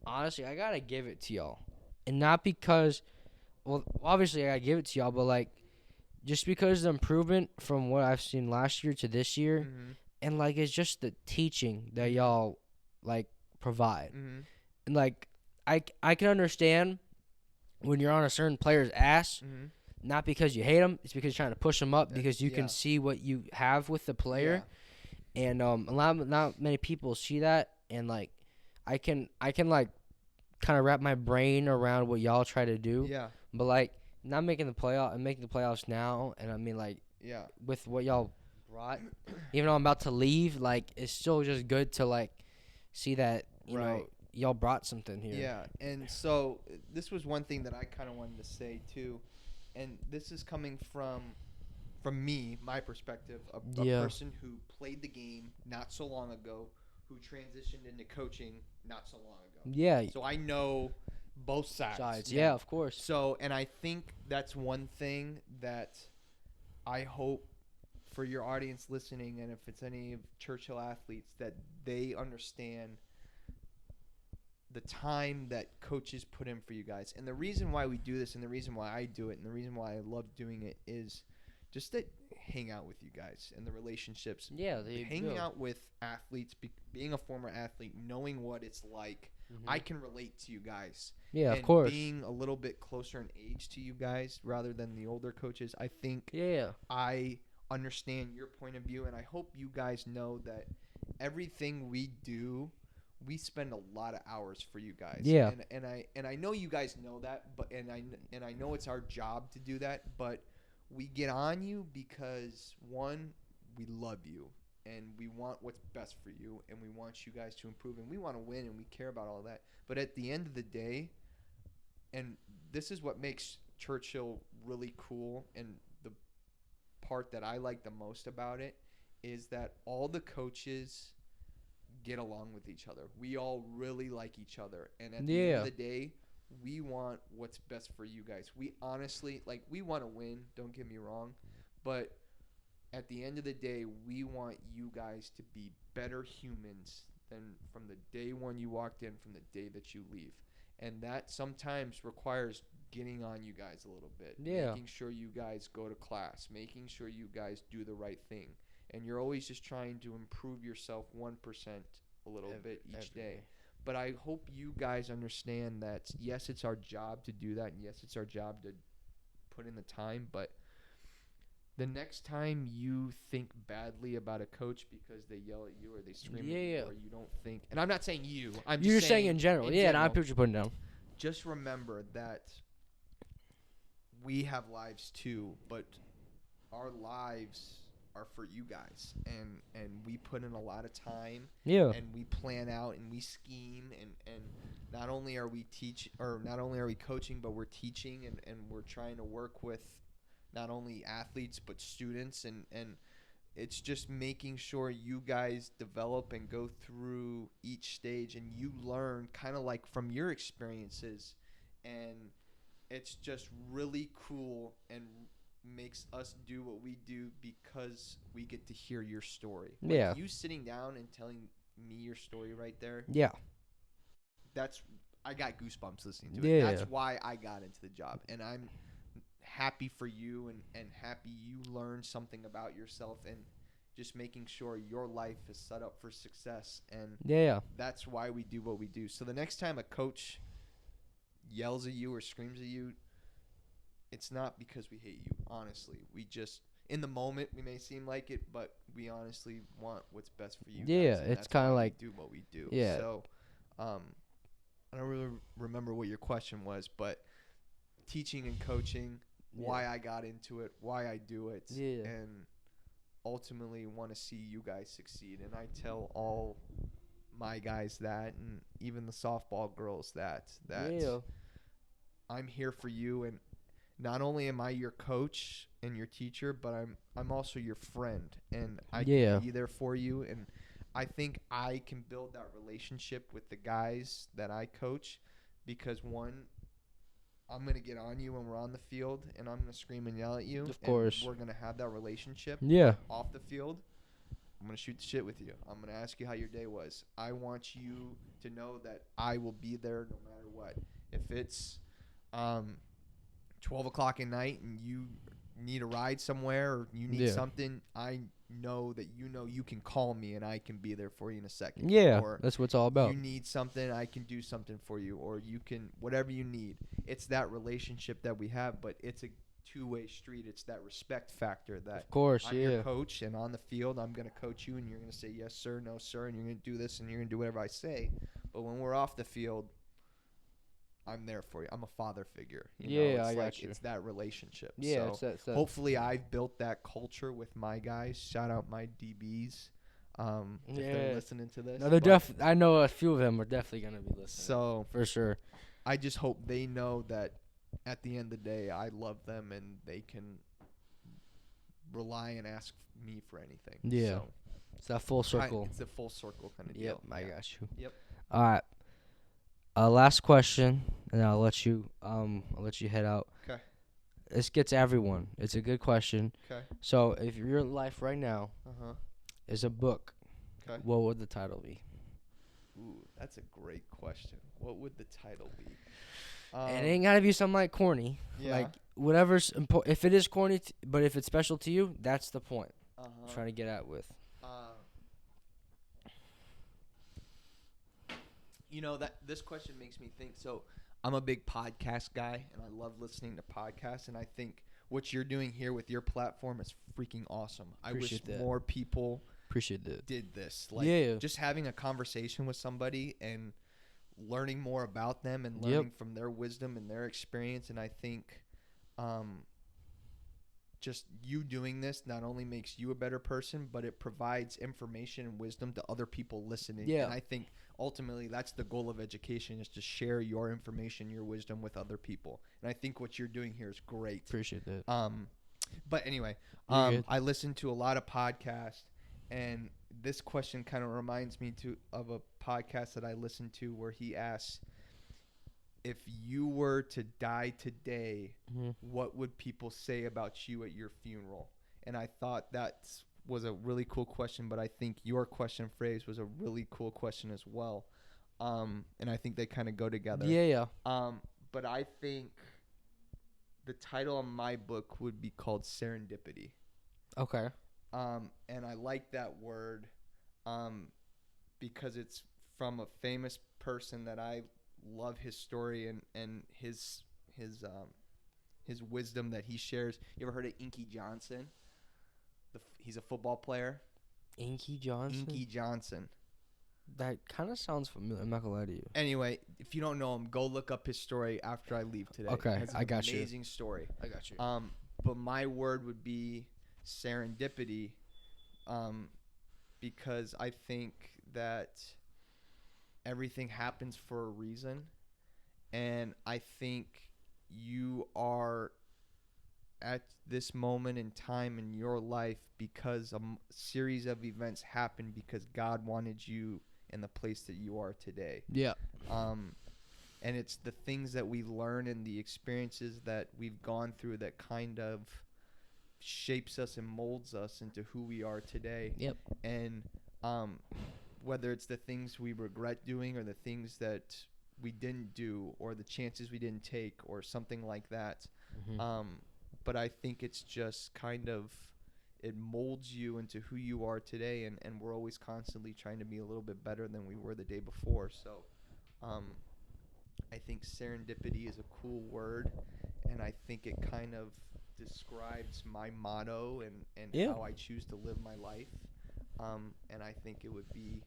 honestly, I gotta give it to y'all. And not because, well, obviously I gotta give it to y'all, but like just because the improvement from what I've seen last year to this year, and like it's just the teaching that y'all like provide. And like I can understand when you're on a certain player's ass, not because you hate them, it's because you're trying to push them up because you can see what you have with the player. And not many people see that, and like I can like kind of wrap my brain around what y'all try to do. Yeah. But like not making the playoff and making the playoffs now, and I mean like with what y'all brought, even though I'm about to leave, like it's still just good to like see that you know y'all brought something here. Yeah, and so this was one thing that I kind of wanted to say too, and this is coming from me, my perspective, a person who played the game not so long ago, who transitioned into coaching not so long ago. Yeah. So I know both sides. Yeah, of course. So, and I think that's one thing that I hope for your audience listening, and if it's any of Churchill athletes, that they understand the time that coaches put in for you guys. And the reason why we do this, and the reason why I do it, and the reason why I love doing it is just to hang out with you guys and the relationships. Yeah, hanging out with athletes, being a former athlete, knowing what it's like. I can relate to you guys. Yeah, and of course. Being a little bit closer in age to you guys rather than the older coaches, I think I understand your point of view, and I hope you guys know that everything we do, we spend a lot of hours for you guys. Yeah. And I know you guys know that, but and I know it's our job to do that, but we get on you because one, we love you and we want what's best for you, and we want you guys to improve, and we want to win, and we care about all that. But at the end of the day, and this is what makes Churchill really cool, and the part that I like the most about it is that all the coaches get along with each other. We all really like each other, and at the end of the day, we want what's best for you guys. We honestly, like, we want to win, don't get me wrong, but at the end of the day, we want you guys to be better humans than from the day one you walked in, from the day that you leave. And that sometimes requires getting on you guys a little bit. Making sure you guys go to class. Making sure you guys do the right thing. And you're always just trying to improve yourself 1% a little bit each day. But I hope you guys understand that, yes, it's our job to do that. And yes, it's our job to put in the time. But the next time you think badly about a coach because they yell at you or they scream at you, or you don't think, and I'm not saying you, You're just saying in general. And I put what you're putting down. Just remember that we have lives too, but our lives are for you guys, and we put in a lot of time, and we plan out and we scheme, and not only are we coaching, but we're teaching, and we're trying to work with not only athletes but students, and it's just making sure you guys develop and go through each stage, and you learn kind of like from your experiences, and it's just really cool and makes us do what we do because we get to hear your story. Yeah. Like you sitting down and telling me your story right there. Yeah. I got goosebumps listening to Yeah. it. That's why I got into the job. And I'm happy for you and happy you learned something about yourself and just making sure your life is set up for success. And Yeah. that's why we do what we do. So the next time a coach yells at you or screams at you, it's not because we hate you, honestly. We just, in the moment, we may seem like it, but we honestly want what's best for you. Yeah, guys, it's kind of like we do what we do. Yeah. So, I don't really remember what your question was, but teaching and coaching, why I got into it, why I do it, and ultimately want to see you guys succeed. And I tell all my guys that, and even the softball girls that I'm here for you, and not only am I your coach and your teacher, but I'm also your friend, and I can be there for you. And I think I can build that relationship with the guys that I coach because, one, I'm going to get on you when we're on the field, and I'm going to scream and yell at you. Of course. And we're going to have that relationship off the field. I'm going to shoot the shit with you. I'm going to ask you how your day was. I want you to know that I will be there no matter what. If it's 12 o'clock at night and you need a ride somewhere or you need something, I know that you can call me and I can be there for you in a second. Yeah, or that's what it's all about. You need something, I can do something for you, or you can, whatever you need. It's that relationship that we have, but it's a two-way street. It's that respect factor that of course, I'm your coach, and on the field I'm going to coach you and you're going to say yes sir, no sir, and you're going to do this and you're going to do whatever I say. But when we're off the field, I'm there for you. I'm a father figure. I got you. It's that relationship. Yeah, so it's that. Hopefully I've built that culture with my guys. Shout out my DBs. If they're listening to this. No, they're I know a few of them are definitely gonna be listening. So for sure. I just hope they know that at the end of the day I love them and they can rely and ask me for anything. Yeah. So it's that full circle. It's a full circle kind of deal. Yep, I got you. Yep. All right. Last question, and I'll let you head out. Okay. This gets everyone. It's a good question. Okay. So, if your life right now is a book, what would the title be? Ooh, that's a great question. What would the title be? It ain't gotta be something like corny. Yeah. Like whatever's important. If it is corny, but if it's special to you, that's the point. I'm trying to get at with. That this question makes me think. So I'm a big podcast guy, and I love listening to podcasts. And I think what you're doing here with your platform is freaking awesome. I wish more people did this. Like, just having a conversation with somebody and learning more about them and learning from their wisdom and their experience. And I think just you doing this not only makes you a better person, but it provides information and wisdom to other people listening. Yeah. And I think ultimately that's the goal of education, is to share your information, your wisdom with other people. And I think what you're doing here is great. Appreciate that. But anyway, I listen to a lot of podcasts, and this question kind of reminds me of a podcast that I listened to where he asks, if you were to die today, what would people say about you at your funeral? And I thought that was a really cool question, but I think your question phrase was a really cool question as well. And I think they kind of go together. Yeah. But I think the title of my book would be called Serendipity. Okay. And I like that word because it's from a famous person that I love his story and his wisdom that he shares. You ever heard of Inky Johnson? He's a football player. Inky Johnson. That kind of sounds familiar. I'm not gonna lie to you. Anyway, if you don't know him, go look up his story after I leave today. Okay, I got you. Amazing story. I got you. But my word would be serendipity, because I think that everything happens for a reason, and I think you are at this moment in time in your life because a series of events happened because God wanted you in the place that you are today. Yeah. And it's the things that we learn and the experiences that we've gone through that kind of shapes us and molds us into who we are today. Yep. And whether it's the things we regret doing or the things that we didn't do or the chances we didn't take or something like that. But I think it's just kind of, it molds you into who you are today, and we're always constantly trying to be a little bit better than we were the day before. So I think serendipity is a cool word, and I think it kind of describes my motto and how I choose to live my life. And I think it would be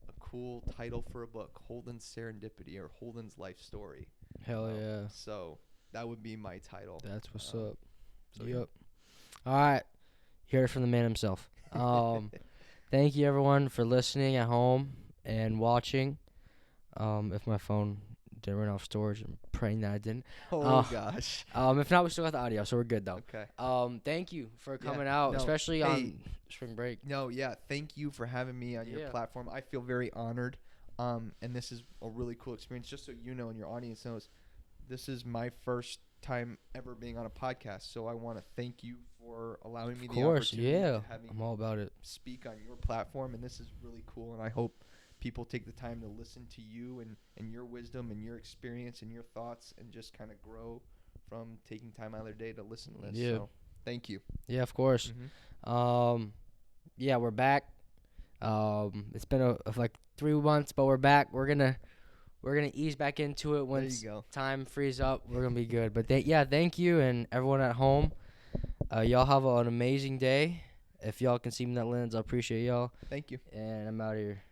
a cool title for a book, Holden's Serendipity, or Holden's Life Story. Hell yeah. So that would be my title. That's what's up. So Yep. All right. You heard it from the man himself. Thank you, everyone, for listening at home and watching. If my phone didn't run off storage, I'm praying that I didn't. Gosh. If not, we still got the audio, so we're good, though. Okay. Thank you for coming out, especially on spring break. No, yeah. Thank you for having me on your platform. I feel very honored. And this is a really cool experience. Just so you know and your audience knows, this is my first time ever being on a podcast. So I want to thank you for allowing me the opportunity to have me I'm all about it. speak on your platform. And this is really cool. And I hope people take the time to listen to you and your wisdom and your experience and your thoughts and just kind of grow from taking time out of their day to listen to this. Yeah. So thank you. Yeah, of course. Yeah, we're back. It's been like 3 months, but we're back. We're gonna ease back into it once time frees up. We're gonna be good. But thank you, and everyone at home. Y'all have an amazing day. If y'all can see me in that lens, I appreciate y'all. Thank you. And I'm out of here.